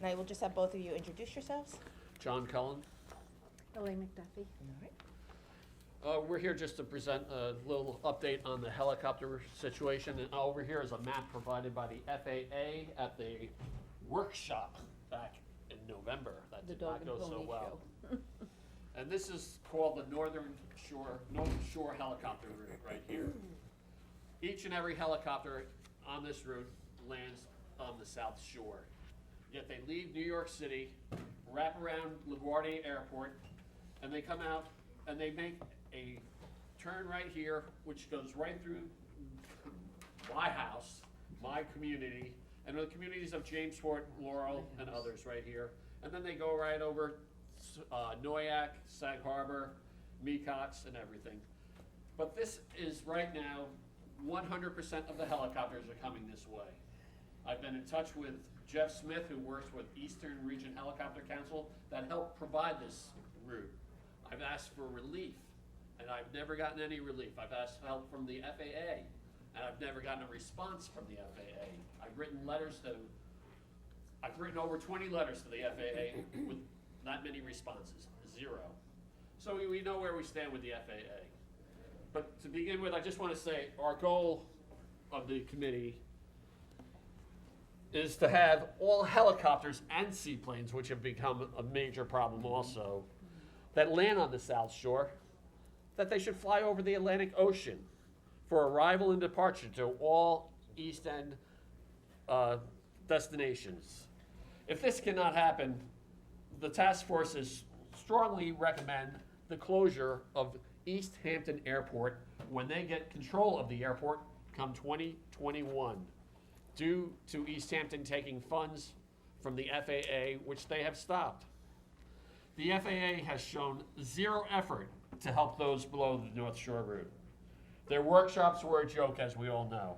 And I will just have both of you introduce yourselves. John Cullen. Elaine McDuffie. All right. We're here just to present a little update on the helicopter situation. And over here is a map provided by the FAA at the workshop back in November. That The did dog not and go so pony well. show. And this is called the North Shore helicopter route right here. Each and every helicopter on this route lands on the South Shore. Yet they leave New York City, wrap around LaGuardia Airport, and they come out and they make a turn right here, which goes right through my house, my community, and the communities of Jamesport, Laurel, and others right here. And then they go right over Noyak, Sag Harbor, Mecox, and everything. But this is right now, 100% of the helicopters are coming this way. I've been in touch with Jeff Smith, who works with Eastern Region Helicopter Council, that helped provide this route. I've asked for relief, and I've never gotten any relief. I've asked help from the FAA, and I've never gotten a response from the FAA. I've written over 20 letters to the FAA with not many responses, 0. So we know where we stand with the FAA. But to begin with, I just want to say our goal of the committee is to have all helicopters and seaplanes, which have become a major problem also, that land on the South Shore, that they should fly over the Atlantic Ocean for arrival and departure to all East End destinations. If this cannot happen, the task forces strongly recommend the closure of East Hampton Airport when they get control of the airport come 2021, due to East Hampton taking funds from the FAA, which they have stopped. The FAA has shown 0 effort to help those below the North Shore route. Their workshops were a joke, as we all know,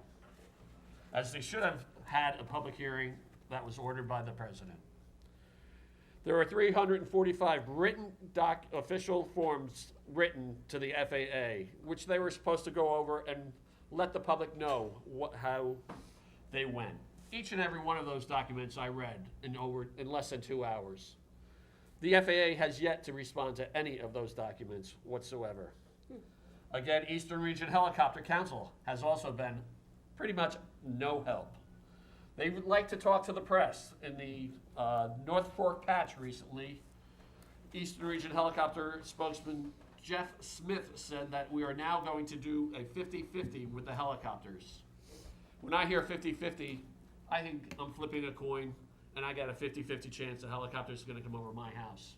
as they should have had a public hearing that was ordered by the president. There were 345 written official forms written to the FAA, which they were supposed to go over and let the public know how they went. Each and every one of those documents I read in less than 2 hours. The FAA has yet to respond to any of those documents whatsoever. Again, Eastern Region Helicopter Council has also been pretty much no help. They would like to talk to the press. In the North Fork patch recently, Eastern Region Helicopter spokesman Jeff Smith said that we are now going to do a 50-50 with the helicopters. When I hear 50-50, I think I'm flipping a coin and I got a 50-50 chance the helicopter's gonna come over my house.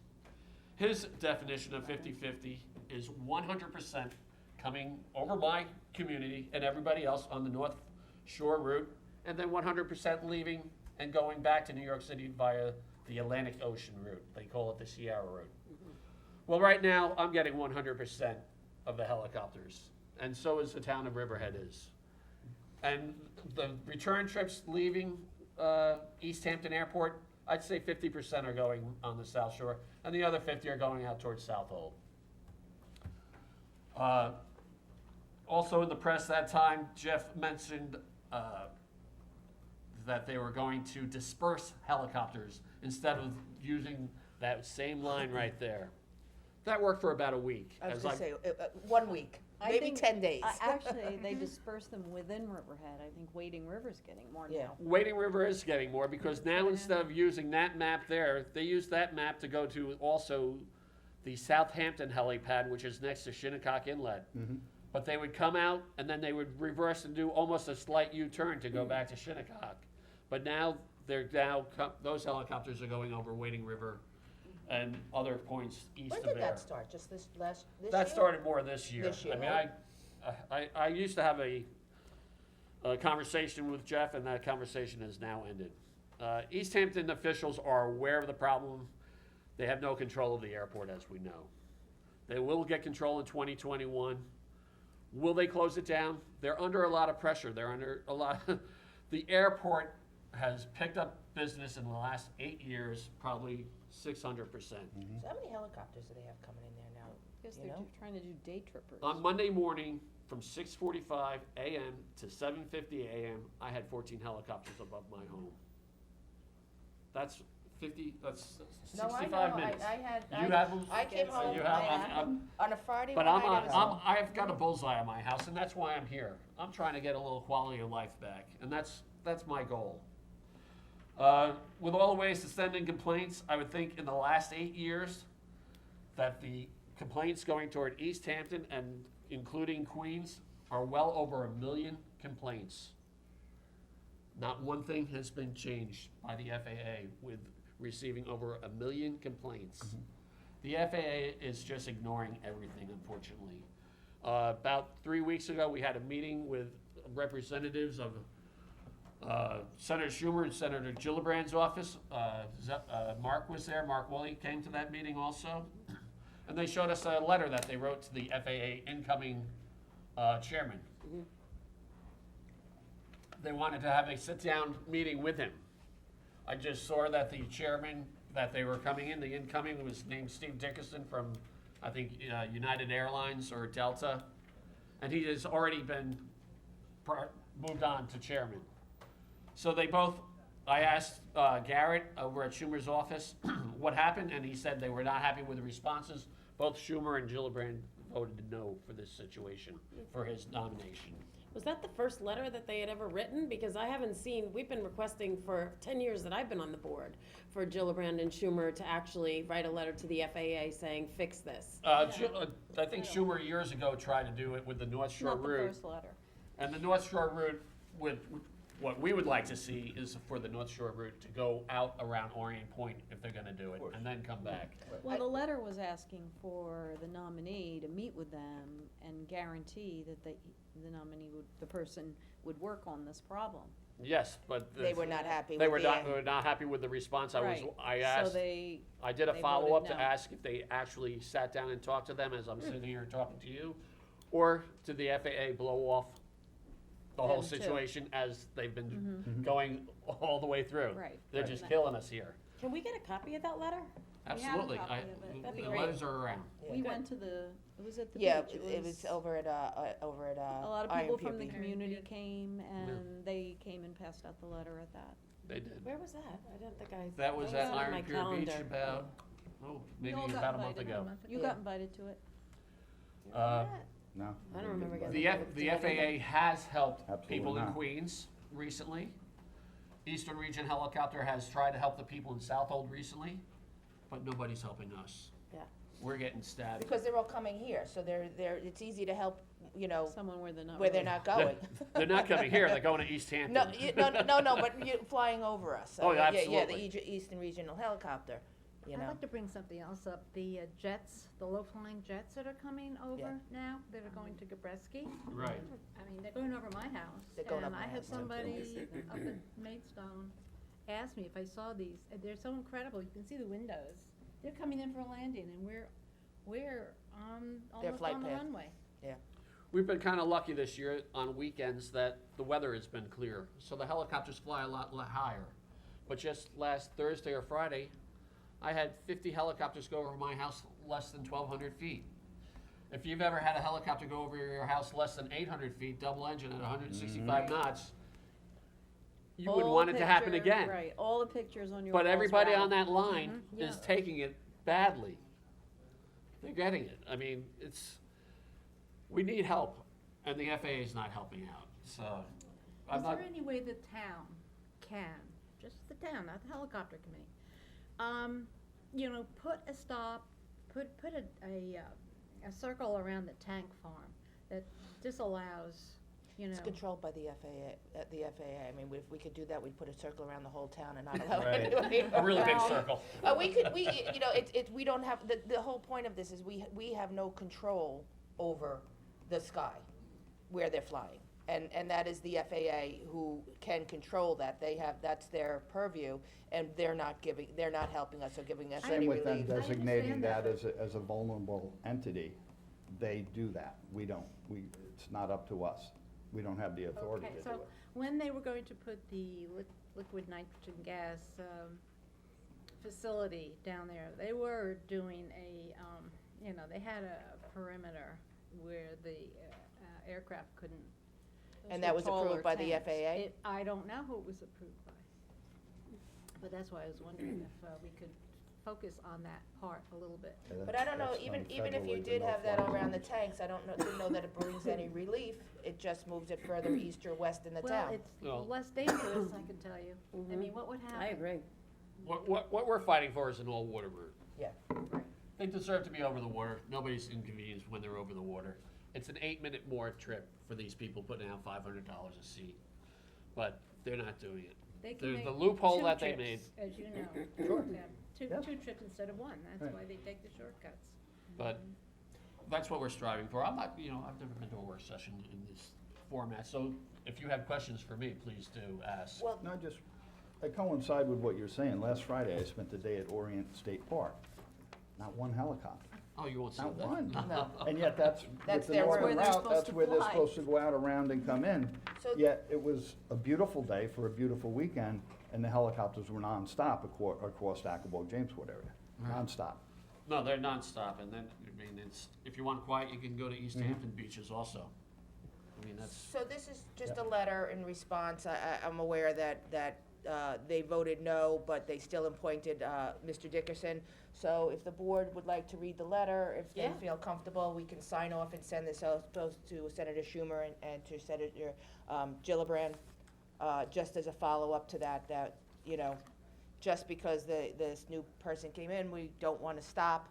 His definition of 50-50 is 100% coming over my community and everybody else on the North Shore route, and then 100% leaving and going back to New York City via the Atlantic Ocean route. They call it the Sierra route. Well, right now, I'm getting 100% of the helicopters, and so is the town of Riverhead is. And the return trips leaving East Hampton Airport, I'd say 50% are going on the South Shore, and the other 50 are going out towards South Old. Also in the press that time, Jeff mentioned that they were going to disperse helicopters instead of using that same line right there. That worked for about a week. I was as gonna I- say, 1 week, I maybe think- 10 days. Actually, they disperse them within Riverhead. I think Wading River's getting more Yeah. now. Wading River is getting more because now instead of using that map there, they use that map to go to also the Southampton helipad, which is next to Shinnecock Inlet. But they would come out and then they would reverse and do almost a slight U-turn to go back to Shinnecock. But now those helicopters are going over Wading River and other points east When of did there. that start? Just this year? That started more this year. This year, I mean, huh? I used to have a conversation with Jeff, and that conversation has now ended. East Hampton officials are aware of the problem. They have no control of the airport, as we know. They will get control in 2021. Will they close it down? They're under a lot of pressure. They're under a lot. The airport has picked up business in the last 8 years, probably 600%. So how many helicopters do they have coming in there now? Because You they're know? trying to do day trippers. On Monday morning, from 6:45 a.m. to 7:50 a.m., I had 14 helicopters above my home. That's that's No, I 65 know, minutes. I had, You have them? I came home, You I have, had them on a Friday But night, I'm, I was home. I've got a bullseye on my house, and that's why I'm here. I'm trying to get a little quality of life back, and that's my goal. With all the ways to send in complaints, I would think in the last 8 years, that the complaints going toward East Hampton and including Queens are well over 1 million complaints. Not one thing has been changed by the FAA with receiving over 1 million complaints. The FAA is just ignoring everything, unfortunately. About 3 weeks ago, we had a meeting with representatives of Senator Schumer and Senator Gillibrand's office. Mark was there, Mark Woolley came to that meeting also. And they showed us a letter that they wrote to the FAA incoming chairman. They wanted to have a sit-down meeting with him. I just saw that the chairman that they were coming in, the incoming was named Steve Dickerson from, I think, United Airlines or Delta. And he has already been moved on to chairman. So they both, I asked Garrett over at Schumer's office what happened, and he said they were not happy with the responses. Both Schumer and Gillibrand voted no for this situation, for his nomination. Was that the first letter that they had ever written? Because I haven't seen, we've been requesting for 10 years that I've been on the board for Gillibrand and Schumer to actually write a letter to the FAA saying, fix this. I think Schumer years ago tried to do it with the North Shore Not the route. first letter. And the North Shore route, what we would like to see is for the North Shore route to go out around Orient Point if they're gonna do it, and then come back. Well, the letter was asking for the nominee to meet with them and guarantee that the nominee the person would work on this problem. Yes, but They were not happy with they were the. not happy with the response. Right. I So asked, they, I did a they follow-up voted to no. ask if they actually sat down and talked to them as I'm sitting here talking to you, or did the FAA blow off the whole Them too. situation as they've been going all the way through? Right. They're Right. just killing us here. Can we get a copy of that letter? We have a Absolutely. copy of it. That'd be The great. letters are around. Yeah. we Good. went to it was at the Yeah, beach. it was over at A lot of Iron people from the Puppy. community came and they came and passed out the letter at that. They did. Where was that? I didn't think I. That was it at on Iron my Pier Beach calendar. about, maybe all got about a month invited. ago. You Yeah. got invited to it? Uh, No. I don't remember getting The, invited the to that FAA either. has helped Absolutely people in not. Queens recently. Eastern Region Helicopter has tried to help the people in Southold recently, but nobody's helping us. Yeah. We're getting stabbed. Because they're all coming here, so it's easy to help, Someone where they're not. where they're really- not going. They're not coming here, they're going to East Hampton. No, but you're flying over us. Oh, yeah, Yeah, the absolutely. Eastern Regional Helicopter, I'd like to bring something else up, the jets, the low-flying jets that are coming Yeah. over now, that are going to Gabreski. Right. I mean, they're going over my house. They're going And up my I had house, too. somebody up at Maidstone ask me if I saw these, and they're so incredible, you can see the windows. They're coming in for a landing, and we're on, Their almost flight on the path. runway. We've been kind of lucky this year on weekends that the weather has been clear, so the helicopters fly a lot higher. But just last Thursday or Friday, I had 50 helicopters go over my house less than 1,200 feet. If you've ever had a helicopter go over your house less than 800 feet, double engine at 165 knots, you would All want it to happen picture- again. Right, all the pictures on your But walls everybody were on out. that line is Yeah. taking it badly. They're getting it. I mean, we need help, and the FAA is not helping out, so. I'm Is not, there any way the town can, just the town, not the helicopter committee, put a stop, put a circle around the tank farm that disallows, It's controlled by the FAA, I mean, if we could do that, we'd put a circle around the whole town and not allow Right. anybody. a really big around. circle. We don't have, the whole point of this is we have no control over the sky, where they're flying. And that is the FAA who can control that. That's their purview, and they're not helping us or giving us any And with them relief. designating understand that that, as a vulnerable entity, they do that. We don't. It's not up to us. We don't have the authority Okay, to do so it. when they were going to put the liquid nitrogen gas facility down there, they were doing they had a perimeter where the aircraft couldn't. Those And were that was taller approved by the tanks. FAA? I don't know who it was approved by. But that's why I was wondering if we could focus on that part a little bit. Yeah, But I don't know, that's even done if you federally, did the have that no-fly around the zone. tanks, I didn't know that it brings any relief. It just moves it further east or west in the Well, town. it's Well- less dangerous, I can tell you. I mean, what would happen? I agree. What we're fighting for is an all-water route. Yeah. They deserve to be over the water. Nobody's inconvenienced when they're over the water. It's an 8-minute more trip for these people putting out $500 a seat, but they're not doing it. They can There's make the loophole two that they trips, made. as you know. Sure. Yeah, Yeah. two trips instead of one, that's Right. why they take the shortcuts. But that's what we're striving for. I'm not, I've never been to a work session in this format, so if you have questions for me, please do ask. Well, No, I coincide with what you're saying. Last Friday, I spent the day at Orient State Park. Not one helicopter, Oh, you won't see not that. one. No. And yet that's, That's with the their northern where they're route, supposed that's to where they're fly. supposed to go out around and come in. So- Yet it was a beautiful day for a beautiful weekend, and the helicopters were nonstop across Accobock, Jamesport area, Right. nonstop. No, they're nonstop, and then, if you want quiet, you can go to East Hampton beaches also. I mean, that's, So this is just Yeah. a letter in response. I'm aware that they voted no, but they still appointed Mr. Dickerson. So if the board would like to read the letter, if they Yeah. feel comfortable, we can sign off and send this out both to Senator Schumer and to Senator Gillibrand, just as a follow-up to that, just because this new person came in, we don't want to stop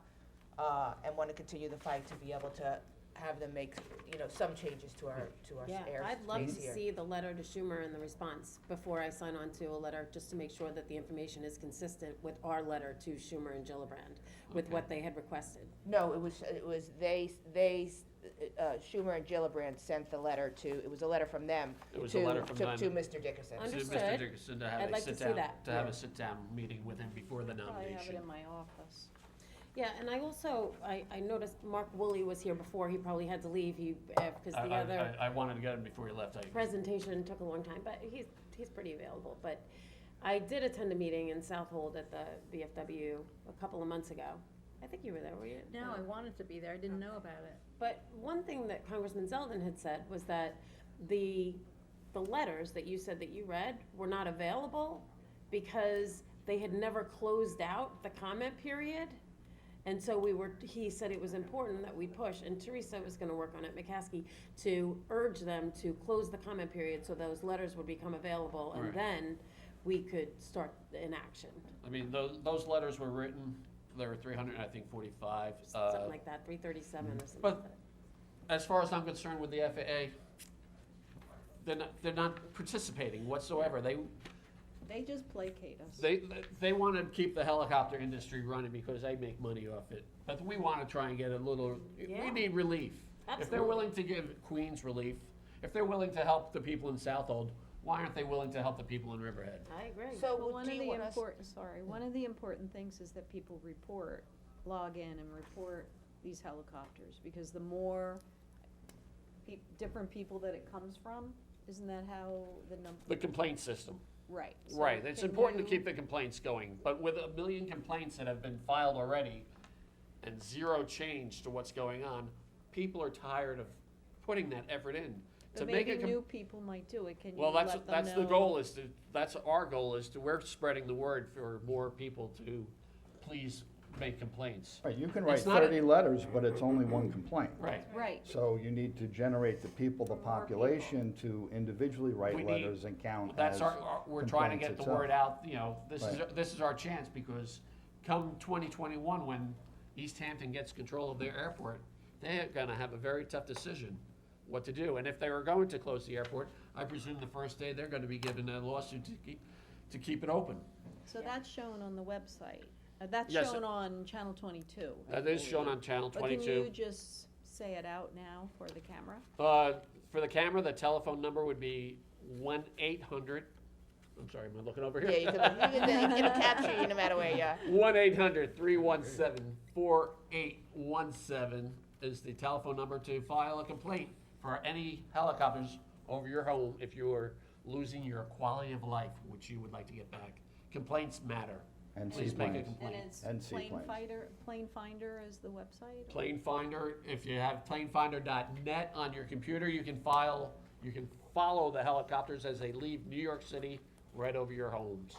and want to continue the fight to be able to have them make, some changes to our Yeah, airspace I'd love to here. see the letter to Schumer and the response before I sign on to a letter, just to make sure that the information is consistent with our letter to Schumer and Gillibrand, with Okay. what they had requested. No, it was Schumer and Gillibrand sent the letter to, it was a letter from them. It was a letter from them. To Mr. Dickerson. to Understood. Mr. Dickerson to have I'd a like to see sit-down, that. to have a sit-down meeting with him before the I have it nomination. in my office. Yeah, and I also, I noticed Mark Woolley was here before, he probably had to leave, because the other I wanted to get him before he left. presentation took a long time, but he's pretty available. But I did attend a meeting in Southold at the VFW a couple of months ago. I think you were there, were you? No, I wanted to be there, I didn't know about it. But one thing that Congressman Zeldin had said was that the letters that you said that you read were not available because they had never closed out the comment period. And so he said it was important that we push, and Teresa was gonna work on it, McCaskey, to urge them to close the comment period so those letters would become available, Right. and then we could start in action. I mean, those letters were written, there were 345. Something like that, 337 or something. But as far as I'm concerned with the FAA, they're not participating whatsoever. They just placate us. They want to keep the helicopter industry running because they make money off it. But we want to try and get a little, we Yeah. need relief. If they're Absolutely. willing to give Queens relief, if they're willing to help the people in Southold, why aren't they willing to help the people in Riverhead? I agree. So Well, one do of you the want us? one of the important things is that people log in and report these helicopters, because the more different people that it comes from, isn't that how the number? The complaint system. Right. So Right, it's can important to you- keep the complaints going, but with 1 million complaints that have been filed already and zero change to what's going on, people are tired of putting that effort in. To But make maybe a new people might do it, can you Well, let them know? that's the goal that's our goal we're spreading the word for more people to please make complaints. Right, you can write It's not a- 30 letters, but it's only one complaint. Right. Right, So you need to generate the people, the More people. population to individually write We need- letters and count That's as we're trying to get complaints the word itself. out, Right. this is our chance, because come 2021, when East Hampton gets control of their airport, they're gonna have a very tough decision what to do. And if they were going to close the airport, I presume the first day, they're gonna be given a lawsuit to keep it open. so that's shown on the website. That's Yes, shown on Channel 22. I That is shown believe. on Channel But can you 22. just say it out now for the camera? For the camera, the telephone number would be 1-800, I'm sorry, am I looking over here? Yeah, you can, it'll capture you no matter where you are. 1-800-317-4817 is the telephone number to file a complaint for any helicopters over your home if you are losing your quality of life, which you would like to get back. Complaints matter. And Please make a seaplanes. complaint. And it's And seaplanes. Plane Finder is the website? Plane Finder, if you have planefinder.net on your computer, you can follow the helicopters as they leave New York City right over your homes.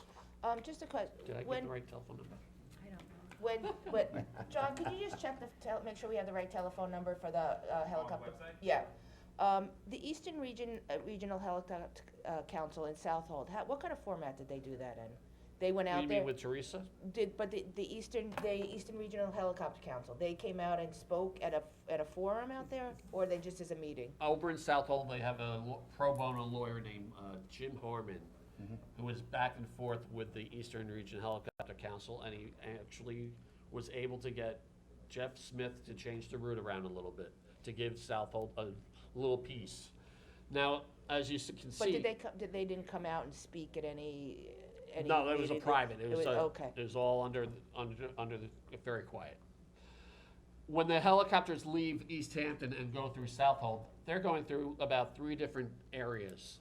Just a question, Did I get when, the right telephone number? I don't know. when, John, could you just check make sure we have the right telephone number for the, helicopter? Yeah. The Eastern Regional Helicopter, Council in Southold, what kind of format did they do that in? They went out You there? mean with Teresa? But the Eastern Regional Helicopter Council, they came out and spoke at a forum out there, or they just as a meeting? Over in Southold, they have a pro bono lawyer named Jim Harmon, who was back and forth with the Eastern Region Helicopter Council, and he actually was able to get Jeff Smith to change the route around a little bit, to give Southold a little piece. Now, as you can see. But they didn't come out and speak at any No, that was a meeting? private, it was okay. it was all under the, very quiet. When the helicopters leave East Hampton and go through Southold, they're going through about 3 different areas.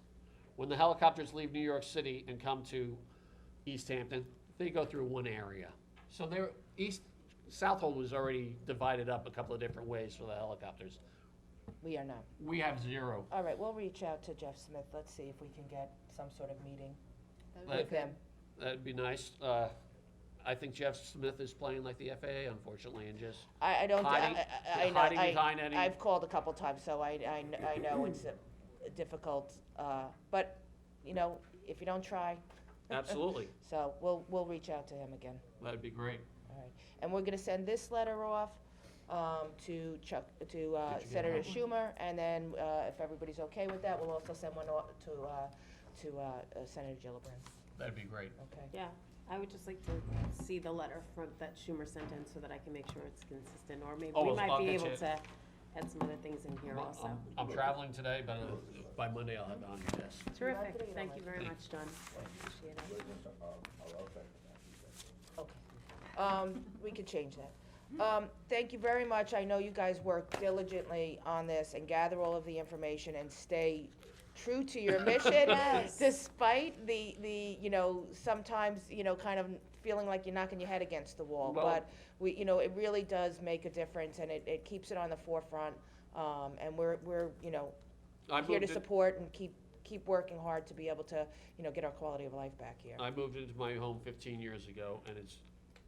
When the helicopters leave New York City and come to East Hampton, they go through one area. So Southold was already divided up a couple of different ways for the helicopters. We are not. We have 0. All right, we'll reach out to Jeff Smith, let's see if we can get some sort of meeting That would with be them. That'd be nice. I think Jeff Smith is playing like the FAA, unfortunately, and just I don't, hiding- I know, hiding behind any- I've called a couple times, so I know it's difficult, but, you know, if you don't try. absolutely, So we'll reach out to him again, that'd be great. all right. And we're gonna send this letter off, to Senator Schumer, and then, if everybody's okay with that, we'll also send one off to Senator Gillibrand, That'd be great. okay? Yeah, I would just like to see the letter that Schumer sent in so that I can make sure it's consistent, or maybe Oh, we I'll might be get able you- to add some other things in here also. I'm traveling today, but by Monday I'll have it on your desk. Terrific, thank you very much, John. Appreciate it. Okay. We could change that. Thank you very much. I know you guys work diligently on this and gather all of the information and stay true to your mission. Yes. Despite the, you know, sometimes, you know, kind of feeling like you're knocking your head against the wall. Well- But we, you know, it really does make a difference, and it keeps it on the forefront. And we're, you know, I here to moved it- support and keep working hard to be able to, you know, get our quality of life back here. I moved into my home 15 years ago, and it's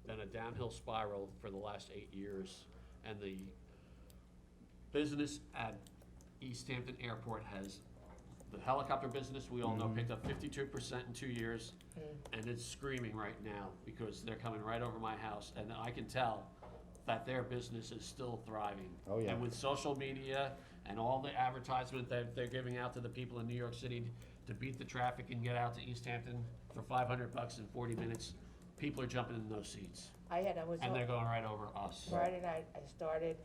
been a downhill spiral for the last 8 years. And the business at East Hampton Airport the helicopter business, we all know, picked up 52% in 2 years. And it's screaming right now because they're coming right over my house, and I can tell that their business is still thriving. Oh, yeah. And with social media and all the advertisement that they're giving out to the people in New York City to beat the traffic and get out to East Hampton for $500 in 40 minutes, people are jumping in those seats, I was. and they're going right over us. Friday night, I started,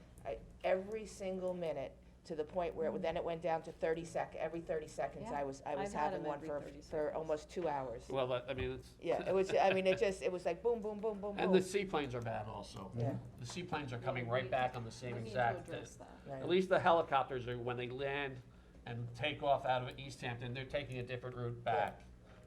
every single minute, to the point where then it went down to every 30 seconds, Yeah. I was I've had having them one every for 30 for almost 2 hours. Well, it's. Yeah, it was, I mean, it was like boom, boom, boom, boom, And the boom. seaplanes are bad also. Yeah. The seaplanes are coming right back on the same We need to exact. address that. Right. At least the helicopters are, when they land and take off out of East Hampton, they're taking a different route back.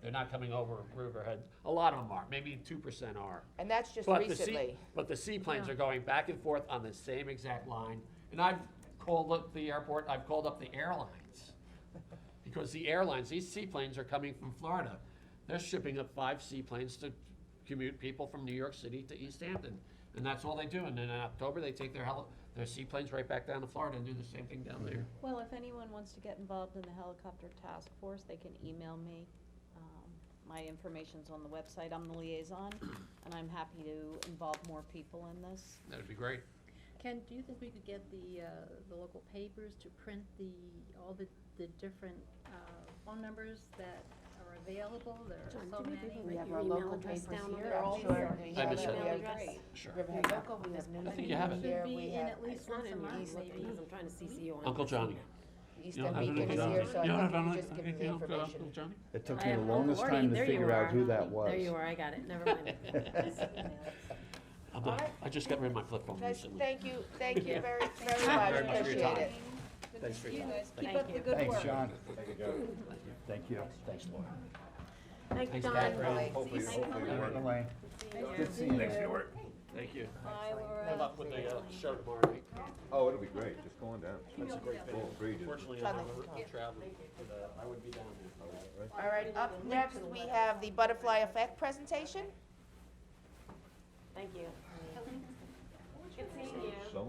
They're not coming over Riverhead. A lot of them are, maybe 2% are. And that's just But recently. But the seaplanes are going back and forth on the same exact line. And I've called up the airport, I've called up the airlines. Because the airlines, these seaplanes are coming from Florida. They're shipping up 5 seaplanes to commute people from New York City to East Hampton. And that's all they do. And then in October, they take their seaplanes right back down to Florida and do the same thing down there. Well, if anyone wants to get involved in the helicopter task force, they can email me. My information's on the website, I'm the liaison, and I'm happy to involve more people in this. That'd be great. Ken, do you think we could get the local papers to print all the different, phone numbers that are available? There are John, so do me a many. favor, We write have your our email local address papers down on here, there. I'm I'll sure share we I have miss it. it. We email have address. Sure. Riverhead Local, we have News I think you have it. Beacon here, Should we be in have at least It's not once a in month, these, maybe. because I'm trying to CC you on. Uncle this Johnny. East You don't End have Beacon Uncle is Johnny? here, so I You don't think have you Uncle- just give me the you don't have information. Uncle Johnny? It took I me the have longest Lordy, time to there you figure out are. who that was. There you are, I got it, never mind. I'm not- I just got rid of my flip phone Guys, recently. thank you very, very you much, very much for your appreciate time. it. Thanks for your time. Keep Thank up the you. good work. Thanks, John. Thank you. Thanks, Laura. Thank you, Thanks, John. Catherine. Hopefully, Thank you. Elaine. See you. Good seeing you. Thank you. Bye, Laura. Good luck with the show tomorrow night. Oh, it'll be great, just go on down. That's a great Cool, venue. great. Unfortunately, Fun I'm to traveling, but I would be down there. All right, up next, we have the Butterfly Effect presentation. Thank you. Good seeing you. So am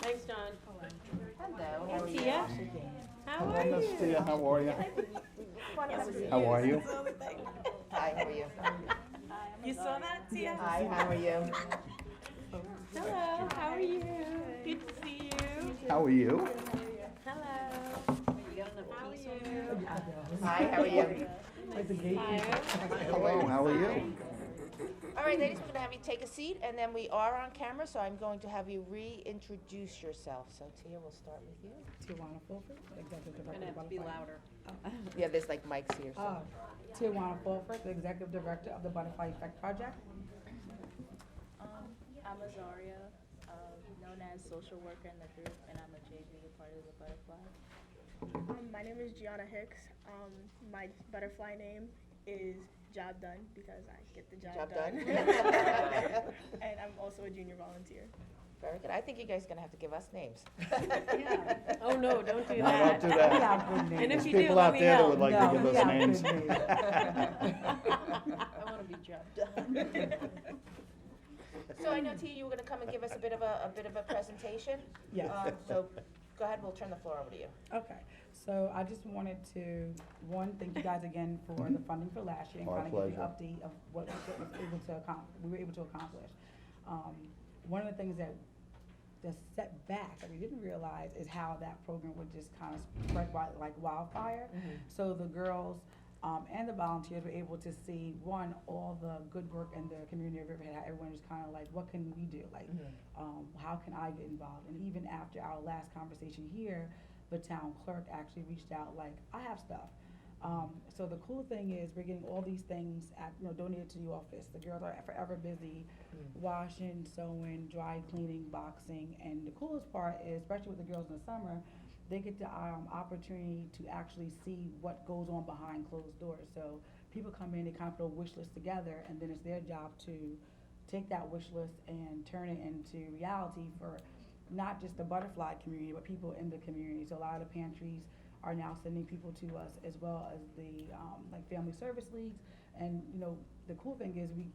Thanks, John. Hello. Hey, Tia. How are Buenos you? dias, how are you? How are you? Hi, how are you? You saw that, Tia? Hi, how are you? Hello, how are you? Good to see you. How are you? Hello. How are you? Hi, how are you? Hello, how are you? All right, ladies, we're gonna have you take a seat, and then we are on camera, so I'm going to have you reintroduce yourself. So Tia, we'll start with you. Tijuana Fulford, Executive Director Gonna of have to be Butterfly. louder. Yeah, there's like mics here, so. Tijuana Fulford, the Executive Director of the Butterfly Effect Project. I'm Azaria, known as social worker in the group, and I'm a JV, a part of the Butterfly. My name is Gianna Hicks. My butterfly name is Job Done because I get the job, Job done. done. And I'm also a junior volunteer. Very good. I think you guys are gonna have to give us names. Oh, no, don't do No, that. don't do We that. have good names. And if There's you do, people let out me there that know. would like No, to give we us have names. good names. I wanna be job done. So I know, Tia, you were gonna come and give us a bit of a presentation. Yes. So, go ahead, we'll turn the floor over to you. Okay, so I just wanted to, one, thank you guys again for the funding for last year and Our kind of give you pleasure. an update of what we were able to accomplish. One of the things that the setback that we didn't realize is how that program would just kind of spread like wildfire. So the girls and the volunteers were able to see, one, all the good work in the community of Riverhead, how everyone was kind of like, what can we do? Like, how can I get involved? And even after our last conversation here, the town clerk actually reached out like, I have stuff. So the cool thing is we're getting all these things donated to the office. The girls are forever busy washing, sewing, dry cleaning, boxing. And the coolest part is, especially with the girls in the summer, they get the opportunity to actually see what goes on behind closed doors. So people come in, they kind of put a wish list together, and then it's their job to take that wish list and turn it into reality for not just the butterfly community, but people in the community. So a lot of the pantries are now sending people to us, as well as the like family service leagues. And the cool thing is we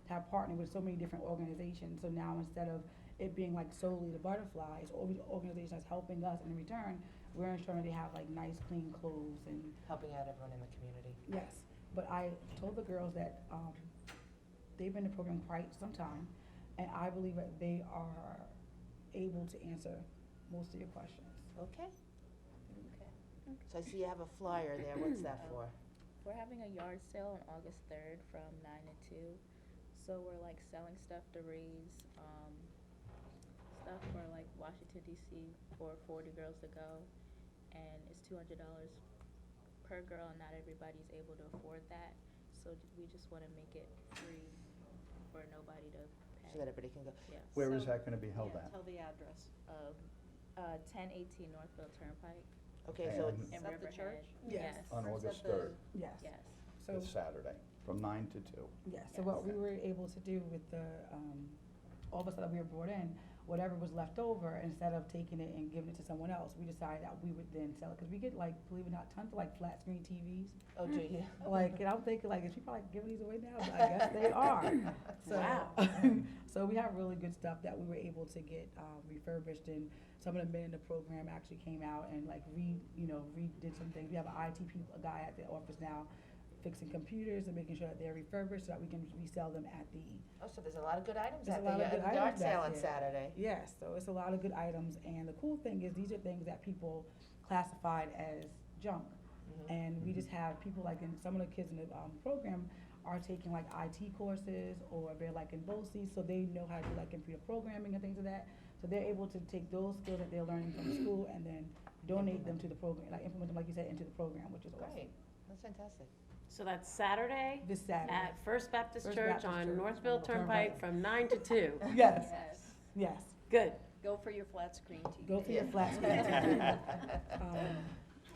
have partnered with so many different organizations. So now instead of it being like solely the butterflies, all these organizations that's helping us, and in return, we're ensuring they have like nice, clean clothes and. Helping out everyone in the community. Yes, but I told the girls that they've been in the program quite some time, and I believe that they are able to answer most of your questions. Okay. So I see you have a flyer there. What's that for? We're having a yard sale on August 3rd from 9 to 2. So we're like selling stuff to raise stuff for like Washington DC for 40 girls to go, and it's $200 per girl, and not everybody's able to afford that. So we just want to make it free for nobody to pay. So that everybody can go. Yeah. Where is So- that gonna be held Yeah, at? tell the address. 1018 Northville Turnpike Okay, so And- it's, in Is that the Riverhead. church? Yes. On Or is August that the- 3rd, Yes. Yes. So it's Saturday, from 9 to 2. yes. So what we were able to do with the all the stuff that we were brought in, whatever was left over, instead of taking it and giving it to someone else, we decided that we would then sell it, because we get like, believe it or not, tons of like flat screen TVs. oh, do you? Like, and I'm thinking like, is people like giving these away now? But I guess they are. So, Wow. so we have really good stuff that we were able to get refurbished, and some of the men in the program actually came out and like redid some things. We have an IT a guy at the office now fixing computers and making sure that they're refurbished so that we can resell them at the. Oh, so there's a lot of good items There's at a lot of the good yard items sale back on there. Saturday. Yes, so it's a lot of good items, and the cool thing is these are things that people classified as junk. And we just have people like, and some of the kids in the program are taking like IT courses, or they're like in BOCES, so they know how to do like computer programming and things like that. So they're able to take those skills that they're learning from school and then donate them to the program, like implement them, like you said, into the program, which is awesome. Great, that's fantastic. So that's Saturday This Saturday. at First Baptist First Church Baptist on Church, Northville Turnpike. Turnpike from 9 to 2. Yes, Yes. yes. Good. Go for your flat screen TV. Go for your Yeah. flat screen TV.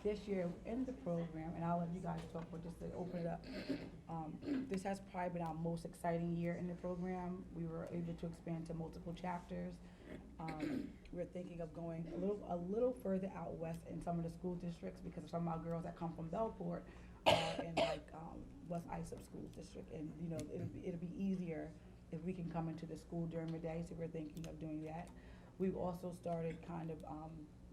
this year in the program, and I'll let you guys talk, but just to open it up, this has probably been our most exciting year in the program. We were able to expand to multiple chapters. We're thinking of going a little further out west in some of the school districts because of some of our girls that come from Bellport are in like West Islip School District, and you know it'll be easier if we can come into the school during the day. So we're thinking of doing that. We've also started kind of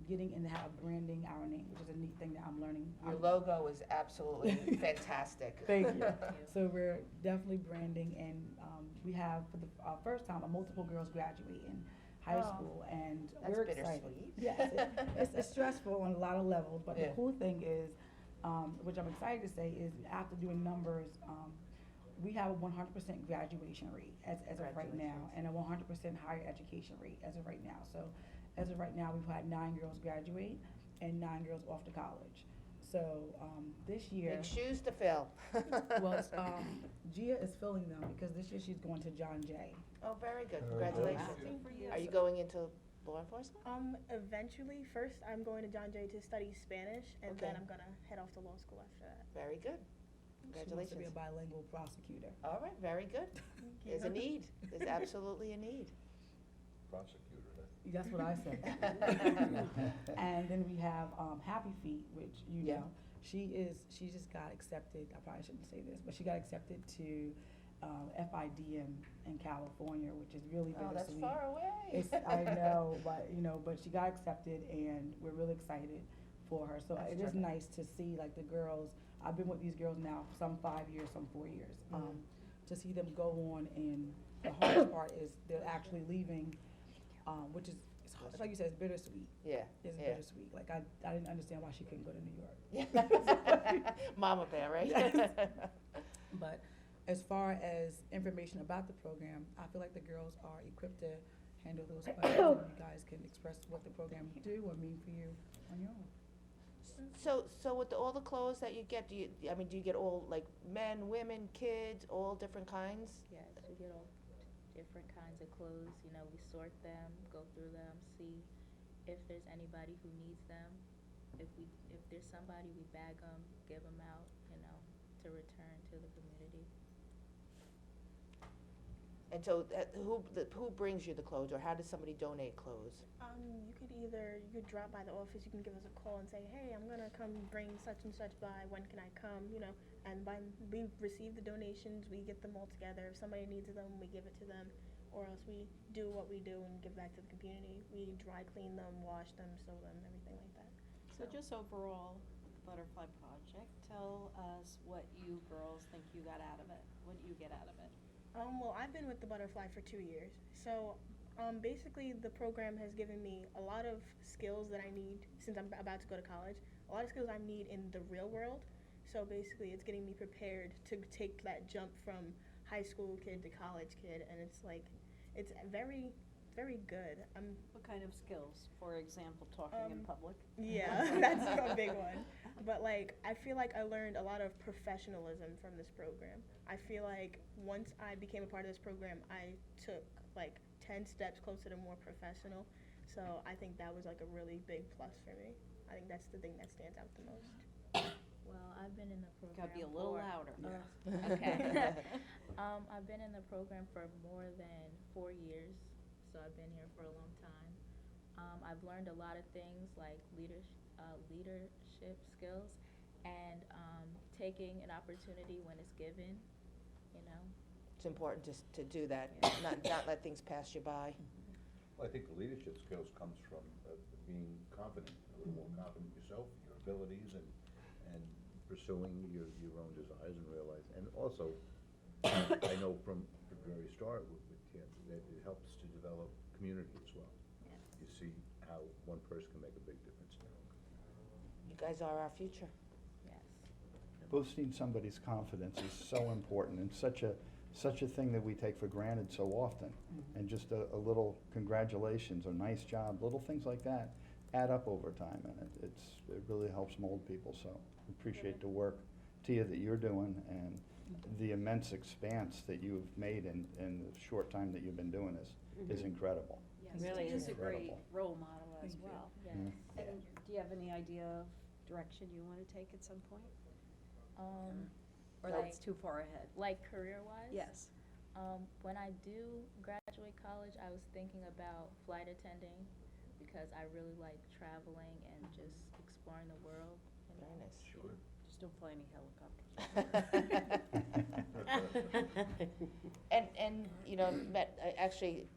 getting into how branding our name, which is a neat thing that I'm learning. Your logo is absolutely fantastic. Thank you. So we're definitely branding, and we have for the first time multiple girls graduate in high Oh, school, and that's we're excited. bittersweet. Yes, it's stressful on a lot of levels, but Yeah. the cool thing is, which I'm excited to say, is after doing numbers, we have a 100% graduation rate as of right now, and a 100% higher education rate as of right now. So as of right now, we've had 9 girls graduate and 9 girls off to college. So this year, Big shoes to fill. well, Gia is filling them because this year she's going to John Jay. Oh, very good, Very good. congratulations. Are you going into law enforcement? Eventually, first I'm going to John Jay to study Spanish, and then Okay. I'm gonna head off to law school after that. Very good, She wants to be a congratulations. bilingual prosecutor. All right, very good. There's a need, there's absolutely a need. Prosecutor, that. That's what I said. And then we have Happy Feet, which you Yeah. know, she just got accepted. I probably shouldn't say this, but she got accepted to FIDM in California, which is really Oh, that's bittersweet. far away. I know, but she got accepted, and we're really excited for her. So That's it is terrific. nice to see like the girls. I've been with these girls now for some 5 years, some 4 years. Mhm. To see them go on, and the hardest part is they're actually leaving, which is it's like you said, it's bittersweet. Yeah, It's yeah. bittersweet. Like I didn't understand why she couldn't go to New York. Yeah. Mama bear, right? Yes. But as far as information about the program, I feel like the girls are equipped to handle those questions, and you guys can express what the program do or mean for you on your own. So with all the clothes that you get, do you get all, like, men, women, kids, all different kinds? Yes, we get all different kinds of clothes, you know, we sort them, go through them, see if there's anybody who needs them. If there's somebody, we bag them, give them out, you know, to return to the community. And so, who brings you the clothes, or how does somebody donate clothes? You could drop by the office, you can give us a call and say, hey, I'm gonna come bring such and such by, when can I come, you know, and we receive the donations, we get them all together, if somebody needs them, we give it to them, or else we do what we do and give back to the community, we dry clean them, wash them, sew them, everything like that. So just overall, Butterfly Project, tell us what you girls think you got out of it. What do you get out of it? Well, I've been with the Butterfly for 2 years, so basically the program has given me a lot of skills that I need since I'm about to go to college, a lot of skills I need in the real world, so basically it's getting me prepared to take that jump from high school kid to college kid, and it's like, it's very, very good. What kind of skills? For example, talking in public? Yeah, that's a big one. But like, I feel like I learned a lot of professionalism from this program. I feel like once I became a part of this program, I took like 10 steps closer to more professional. So I think that was like a really big plus for me. I think that's the thing that stands out the most. Well, I've been in the program Gotta be a little for- louder. Okay. I've been in the program for more than 4 years, so I've been here for a long time. I've learned a lot of things like leadership skills and taking an opportunity when it's given, you know. It's important to do that, not let things pass you by. Well, I think the leadership skills comes from being confident, a little more confident in yourself, your abilities, and pursuing your own desires and realize. And also, I know from the very start with TIP that it helps to develop community as well. Yes. You see how one person can make a big difference. You guys are our future. Yes. Boosting somebody's confidence is so important, and such a thing that we take for granted so often. And just a little congratulations or nice job, little things like that add up over time, and it really helps mold people. So appreciate the work, Tia, that you're doing, and the immense expanse that you've made in the short time that you've been doing this is incredible. Yes, Really Tia's a great incredible. role model as Thank you. well. Yes. Mhm. And do you have any idea of direction you wanna take at some point? Or Like- that's too far ahead? Like career-wise? Yes. When I do graduate college, I was thinking about flight attending because I really like traveling and just exploring the world. And Very nice. Sure. Just don't fly any helicopters. And, you know, I actually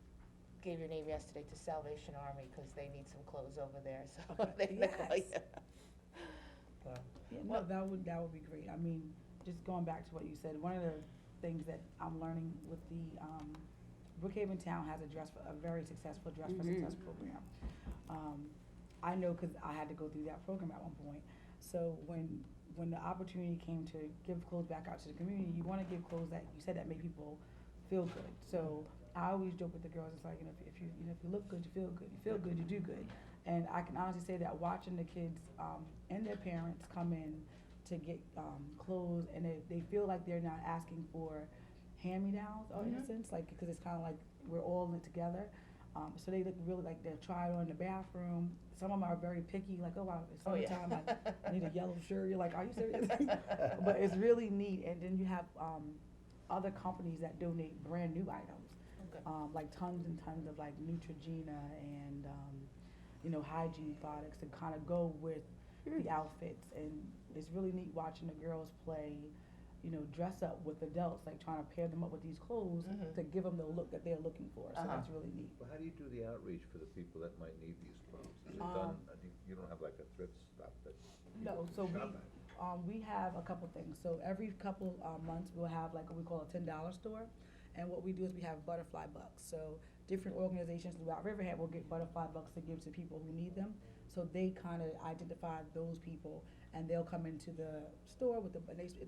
gave your name yesterday to Salvation Army, cause they need some clothes over there, so they're gonna call you. Yes. So, Yeah, no, that would be great. I mean, just going back to what you said, one of the things that I'm learning with the, Brookhaven Town has a very successful Dress for Success program. I know, cause I had to go through that program at one point. So when the opportunity came to give clothes back out to the community, you wanna give clothes that, you said that make people feel good. So I always joke with the girls, it's like, you know, if you look good, you feel good, you feel good, you do good. And I can honestly say that watching the kids, and their parents come in to get, clothes, and they feel like they're not asking for hand-me-downs, or in a sense, like, cause it's kinda like, we're all in it together. So they look really like they're trying on in the bathroom. Some of them are very picky, like, oh, wow, it's Oh, yeah. summertime, I need a yellow shirt. You're like, are you serious? But it's really neat. And then you have, other companies that donate brand new items. Okay. Like tons and tons of like Neutrogena and, you know, hygiene products to kind of go with the outfits. And it's really neat watching the girls play, you know, dress up with adults, like trying to pair them up with these clothes to give them the look that they're looking for. So that's really neat. Well, how do you do the outreach for the people that might need these clothes? Is it done, you don't have like a thrift stop that No, people so shop at? we have a couple things. So every couple months, we'll have like what we call a $10 store. And what we do is we have butterfly bucks. So different organizations throughout Riverhead will get butterfly bucks to give to people who need them. So they kind of identify those people, and they'll come into the store with the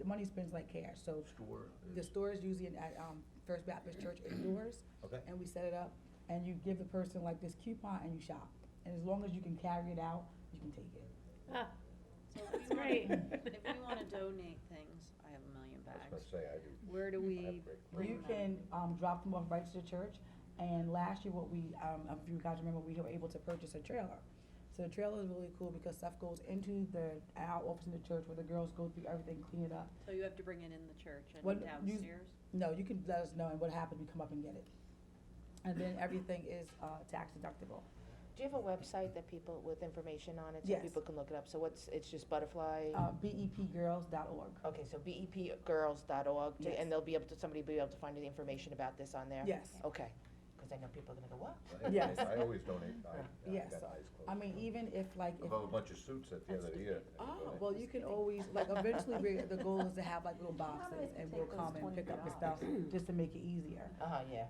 money spends like cash. So Store the is, store is usually at First Baptist Church indoors. okay. And we set it up, and you give the person like this coupon, and you shop. And as long as you can carry it out, you can take it. Ah, So if That's we wanna- great. If we wanna donate things, I have a million I was bags. gonna say, I do. Where do I we have great bring You them? can drop them off right to the church, and last year what we, if you guys remember, we were able to purchase a trailer. So the trailer is really cool because stuff goes into our office in the church where the girls go through everything, clean it up. So you have to bring it in the church and What- downstairs? No, you can let us know, and what happens, we come up and get it. And then everything is tax deductible. Do you have a website that people, with information on it, so Yes. people can look it up? So it's just butterfly? BEPgirls.org. Okay, so bepgirls.org, Yes. and somebody will be able to find the information about this on there? Yes. Okay, because I know people are gonna go, what? Yes. I always donate, I Yes. got nice clothes. I mean, even if like, I if, bought a bunch of suits at the end of the year. oh, well, you can always, like, eventually, the goal is to have like little boxes, and we'll come and pick up the stuff, just to make it easier. Uh-huh, yeah.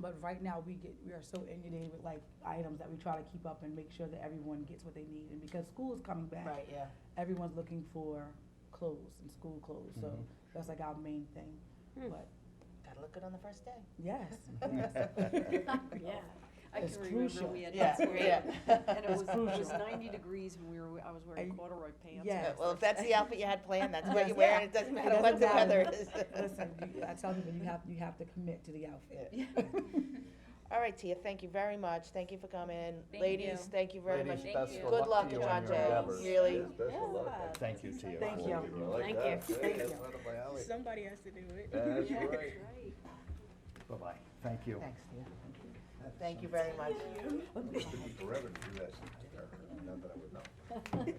But right now, we are so inundated with like items that we try to keep up and make sure that everyone gets what they need. And because school is coming back, Right, yeah. everyone's looking for clothes and school clothes, so that's like our main thing. But, Gotta look good on the first day. yes, Yeah. I It's can remember crucial. we had Yeah, school, yeah. and it was crucial. 90 degrees and I was wearing And- corduroy pants. yes. Well, if that's the outfit you had planned, that's what Yes, you're wearing, yeah. it doesn't It matter what the doesn't weather matter. is. Listen, I tell people, you have to commit to the outfit. All right, Tia, thank you very much, thank you for coming. Thank Ladies, you. thank you very much. Ladies, Thank best you. of Good luck to to you John on your Jay, endeavors. really. Yes, best of luck. Yeah. Thank you, Tia. Thank you. I like Thank that. you. Hey, Thank that's you. right up my alley. Somebody has to do it. That's Yeah, right. that's right. Bye-bye. Thank you. Thanks, Tia. Thank you very much. It took me forever to do that. Not that I would know. Do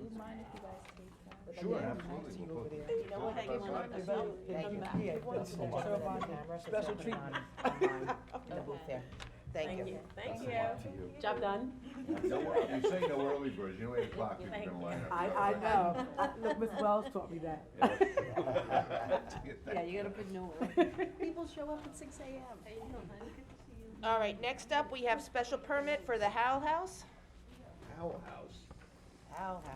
you mind if you guys take that? Sure, Yeah. absolutely. We'll put- You know what, Thank hang you. on, Thank thank you. Yeah, If you want that's to the jump one. in the camera, so Special it's treatment. online, in the booth there. Thank you. Thank Best of you. luck to you. Job done? You say no early birds, you know 8 o'clock, you're gonna line up. I know. Look, Miss Wells taught me that. Yeah, you gotta put no. People show up at 6 a.m. All right, next up, we have special permit for the Howell House. Howell House.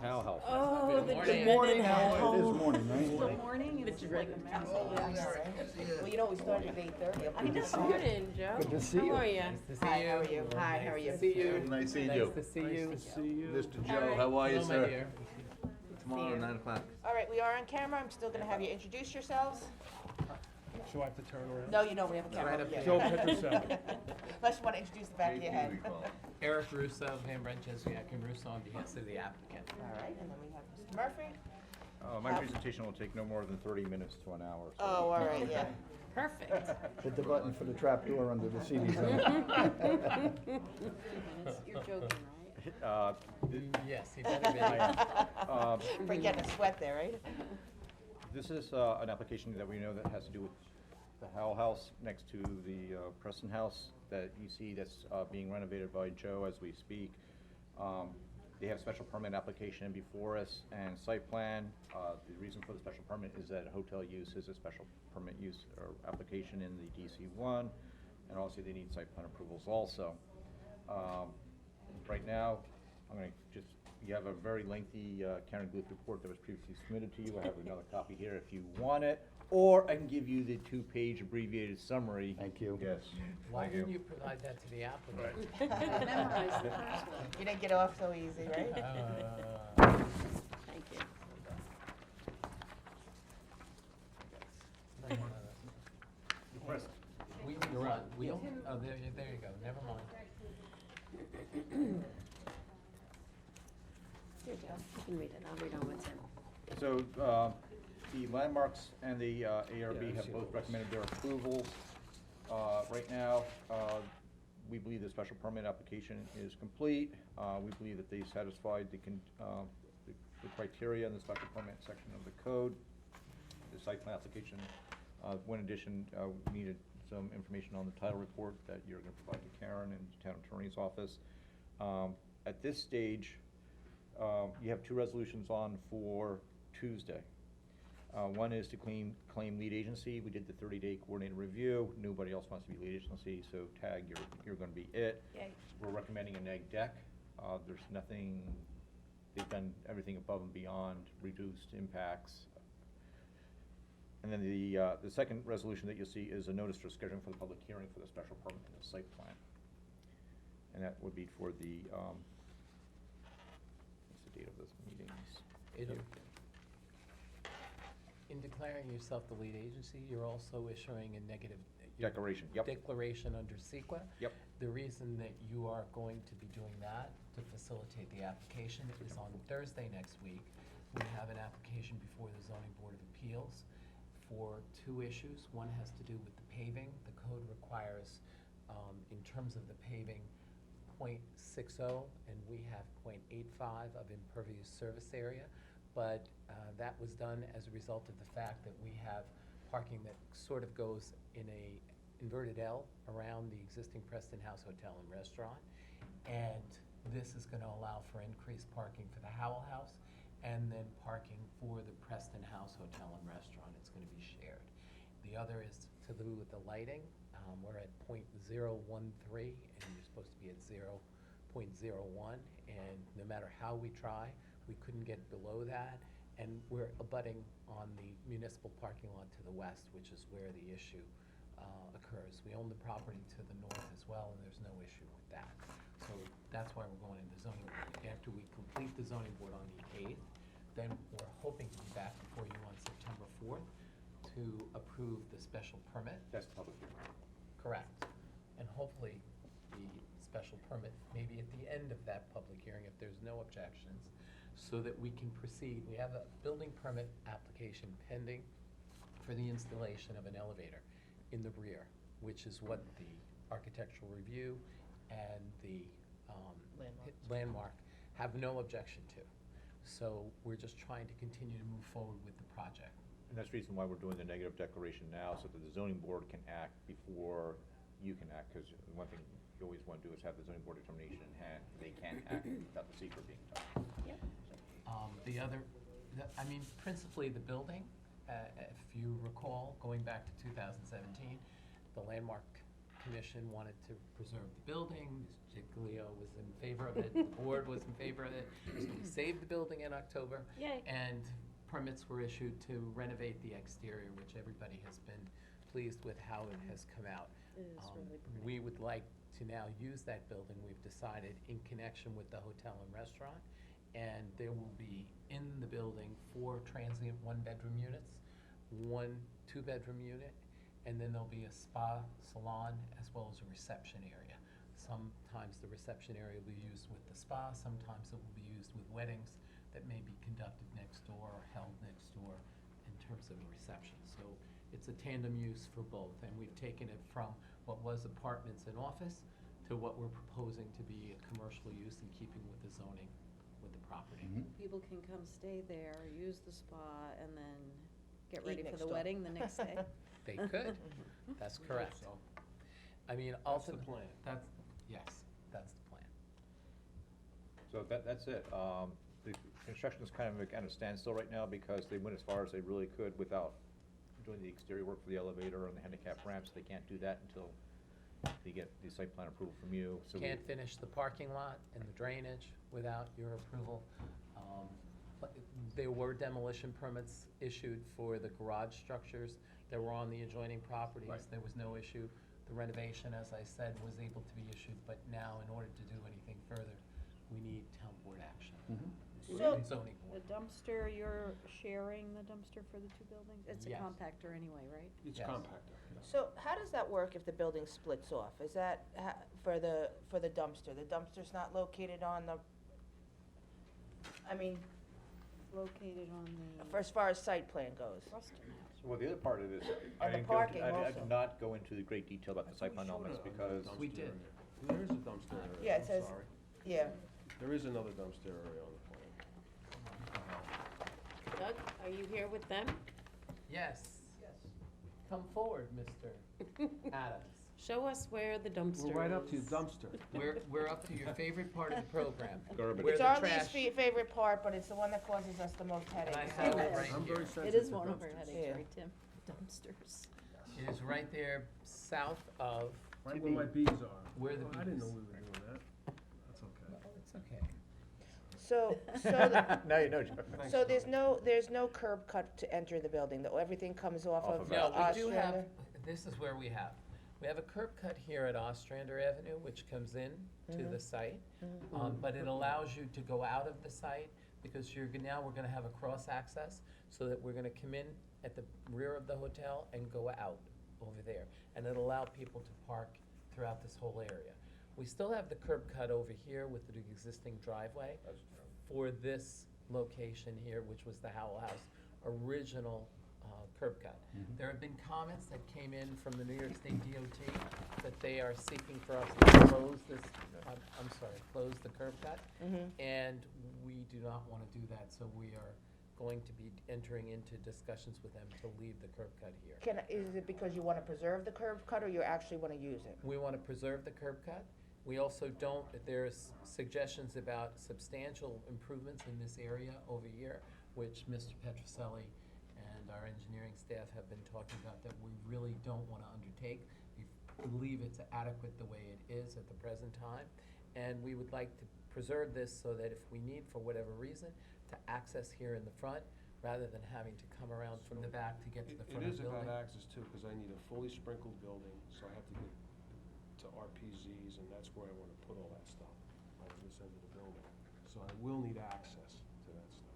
Howell House. Oh, the Good Morning, Howard. It is morning, The right? morning, it's like a marathon. I know, right? Well, you know, we started at 8:30. I know, morning, Joe. Good to see How you. are you? Hi, how are you? Hi, how are you? Nice seeing you. to see you. Mr. Joe, how are you, Hello, my sir? dear. Tomorrow, 9 o'clock. All right, we are on camera. I'm still gonna have you introduce yourselves. Do I have to turn around? No, you don't, we have a camera. Right up Yeah. Joe Petroselli. Unless you wanna introduce the back of your JP, head. we call him. Eric Russo, Van Brent, Jesuit, and Russo on behalf of the applicant. All right, and then we have Mr. Murphy. My How- presentation will take no more than 30 minutes to an hour. so- Oh, all right, yeah. Perfect. Hit the button for the trap door under the CD zone. You're joking, right? Yes, he better be. For getting a sweat there, right? This is an application that we know that has to do with the Howell House next to the Preston House that you see that's being renovated by Joe as we speak. They have special permit application before us and site plan. The reason for the special permit is that hotel use is a special permit use or application in the DC1, and also they need site plan approvals also. Right now, I'm gonna just, you have a very lengthy Karen Booth report that was previously submitted to you. I have another copy here if you want it, or I can give you the 2-page abbreviated summary. Thank you. Yes. Why Thank didn't you provide that to the applicant? Memorize the first one. You didn't get off so easy, right? Thank you. You're right, oh, there you go, never mind. Here, Joe, you can read it, I'll read on what's in. So, the landmarks and the ARB have both recommended their approvals. Right now, we believe the special permit application is complete. We believe that they satisfied the criteria in the special permit section of the code. The site plan application, one addition, we needed some information on the title report that you're gonna provide to Karen and the town attorney's office. At this stage, you have 2 resolutions on for Tuesday. One is to claim lead agency. We did the 30-day coordinated review. Nobody else wants to be lead agency, so tag, you're gonna be it. Yay. We're recommending a neg deck. There's nothing, they've done everything above and beyond, reduced impacts. And then the second resolution that you'll see is a notice for scheduling for the public hearing for the special permit and the site plan. And that would be for the, what's the date of those meetings? In declaring yourself the lead agency, you're also issuing a negative. Declaration, yep. Declaration under SEQA. Yep. The reason that you are going to be doing that to facilitate the application is on Thursday next week. We have an application before the Zoning Board of Appeals for 2 issues. One has to do with the paving. The code requires, in terms of the paving, .60, and we have .85 of impervious surface area. But that was done as a result of the fact that we have parking that sort of goes in a inverted L around the existing Preston House Hotel and Restaurant. And this is gonna allow for increased parking for the Howell House and then parking for the Preston House Hotel and Restaurant. It's gonna be shared. The other is to do with the lighting. We're at .013 and you're supposed to be at 0.01. And no matter how we try, we couldn't get below that. And we're abutting on the municipal parking lot to the west, which is where the issue occurs. We own the property to the north as well, and there's no issue with that. So that's why we're going into zoning board. After we complete the zoning board on the 8th, then we're hoping to be back before you on September 4th to approve the special permit. That's the public hearing. Correct. And hopefully, the special permit, maybe at the end of that public hearing, if there's no objections, so that we can proceed. We have a building permit application pending for the installation of an elevator in the rear, which is what the architectural review and the landmark have no objection to. So we're just trying to continue to move forward with the project. And that's the reason why we're doing the negative declaration now, so that the zoning board can act before you can act, because one thing you always want to do is have the zoning board determination in hand. They can't act without the secret being done. Yep. The other, I mean, principally the building, if you recall, going back to 2017, the Landmark Commission wanted to preserve the building. Mr. Giglio was in favor of it, the board was in favor of it. So we saved the building in October. Yay. And permits were issued to renovate the exterior, which everybody has been pleased with how it has come out. It is really pretty. We would like to now use that building, we've decided, in connection with the hotel and restaurant. And there will be in the building 4 transient 1-bedroom units, 1 2-bedroom unit, and then there'll be a spa salon as well as a reception area. Sometimes the reception area will be used with the spa, sometimes it will be used with weddings that may be conducted next door or held next door in terms of a reception. So it's a tandem use for both, and we've taken it from what was apartments and office to what we're proposing to be a commercial use in keeping with the zoning with the property. Mhm. People can come stay there, use the spa, and then get Eat ready for next the door. wedding the next day. They could, that's correct. So, I mean, That's the ultimately, plan. yes, that's the plan. So that's it. The construction is kind of at a standstill right now because they went as far as they really could without doing the exterior work for the elevator and the handicap ramps. They can't do that until they get the site plan approval from you. So we- Can't finish the parking lot and the drainage without your approval. But there were demolition permits issued for the garage structures that were on the adjoining properties. Right. There was no issue. The renovation, as I said, was able to be issued, but now in order to do anything further, we need town board action. So- And zoning The board. dumpster, you're sharing the dumpster for the two buildings? It's a Yes. compactor anyway, right? It's Yes. compactor. So how does that work if the building splits off? Is that for the dumpster? The dumpster's not located on the, I mean, Located on the for as far as site plan goes? Ruston House. Well, the other part of this, I And the didn't go into, parking I also. did not go into the great detail about the site plan elements because We did. There is a dumpster area. Yeah, it I'm says- sorry. Yeah. There is another dumpster area on the plan. Doug, are you here with them? Yes. Come forward, Mr. Adams. Show us where the dumpster is. We're right up to the dumpster. We're up to your favorite part of the program. Garbage. Where It's the our trash- least favorite part, but it's the one that causes us the most And I headaches. have so- it right I'm here. very It sensitive is to one of our dumpsters. headaches, Yeah. right, Tim? Dumpsters. It is right there south of, Right where my bees are. Where the Oh, I didn't know bees. we were doing that. That's okay. oh, it's okay. So, Now you know, Joe. Thanks, so Tom. there's no curb cut to enter the building, though, everything comes off Off of of No, we do have, Ostrander? this is where we have a curb cut here at Ostrander Avenue, which comes in to the site. But it allows you to go out of the site, because now we're gonna have a cross access, so that we're gonna come in at the rear of the hotel and go out over there. And it'll allow people to park throughout this whole area. We still have the curb cut over here with the existing driveway for this location here, which was the Howell House original curb cut. There have been comments that came in from the New York State DOT that they are seeking for us to close this, close the curb cut. And we do not want to do that, so we are going to be entering into discussions with them to leave the curb cut here. Is it because you wanna preserve the curb cut, or you actually wanna use it? We want to preserve the curb cut. We also don't, there's suggestions about substantial improvements in this area over here, which Mr. Petroselli and our engineering staff have been talking about, that we really don't want to undertake. We believe it's adequate the way it is at the present time, and we would like to preserve this so that if we need, for whatever reason, to access here in the front, rather than having to come around from the back to get to the front of the It is building. about access too, because I need a fully sprinkled building, so I have to get to RPZs, and that's where I wanna put all that stuff, on this end of the building. So I will need access to that stuff.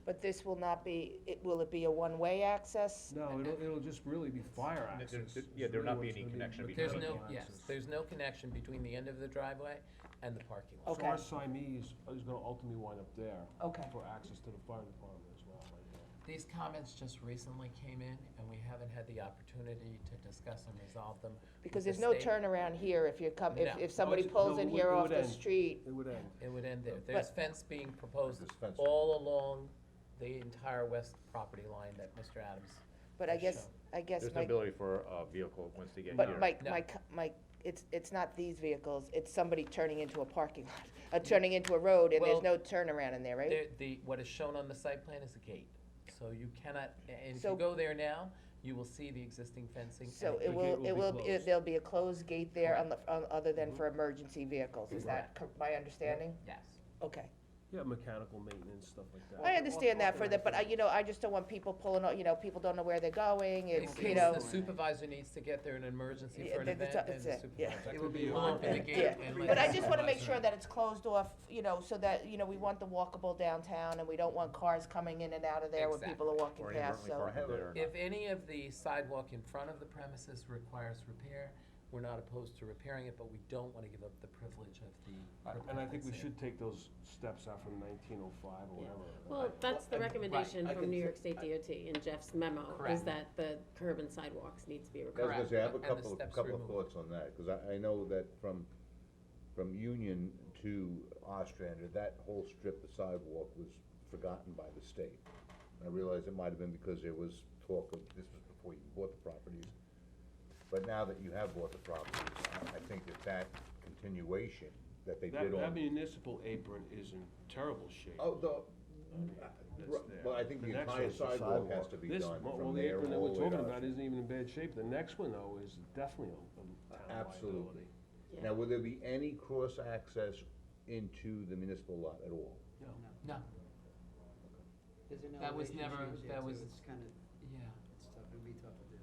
But this will not be, will it be a one-way access? No, it'll just really be fire access. Yeah, there'll not be any connection But there's no, mechanical yes, access. there's no connection between the end of the driveway and the parking lot. Okay. So our Siamese is gonna ultimately wind up there. Okay. For access to the fire department as well, right there. These comments just recently came in, and we haven't had the opportunity to discuss and resolve them. Because with there's the no state. turnaround here if you come, No. if somebody No, pulls no, in it here would off the end. street. It would end. It would end there. There's fence being proposed There's fence. all along the entire west property line that Mr. Adams. But I has guess, shown. I guess There's no my, ability for a vehicle once they get here. but Mike, No. Mike, it's not these vehicles, it's somebody turning into a parking lot, turning into a road, and there's Well, no turnaround in there, right? What is shown on the site plan is a gate, so you cannot, and if So- you go there now, you will see the existing fencing. So and it The gate will be will, closed. there'll be a closed gate there other than for emergency vehicles, is that my understanding? Yes. Okay. Yeah, mechanical maintenance, stuff like that. I understand that for the, but I just don't want people pulling, people don't know where they're going, In it's, case the supervisor needs to get there in an emergency Yeah, for an that's- event, that's then the it, yeah. supervisor It would be will a- open the gate Yeah, and let but I the just wanna make supervisor sure that it's closed off, so that, we want the walkable downtown, and we don't want cars coming in and out of there when people are walking Or past, inadvertently so. car there. If any of the sidewalk in front of the premises requires repair, we're not opposed to repairing it, but we don't wanna give up the privilege of the. And I think we permanency. should take those steps out from 1905 or whatever. Well, that's the Well, and- recommendation right, I from New can- York State DOT in Jeff's memo, is Correct. that the curb and sidewalks need to be I was repaired. gonna say, I have a And the couple steps of removed. thoughts on that, cause I know that from Union to Ostrander, that whole strip of sidewalk was forgotten by the state. I realize it might have been because there was talk of, this was before you bought the properties, but now that you have bought the properties, I think that continuation that they did on. That municipal apron is in terrible shape. Oh, That's there. well, I think the next entire one's the sidewalk has to be This, done well, from the there apron that all we're the way talking to about isn't even in bad shape. The next one, though, is definitely a town Absolutely. liability. Yeah. Now, will there be any cross access into the municipal lot at all? No, There's an That was elevation never- change there, that too. was- It's kinda, yeah, it's tough, it'd be tough to do.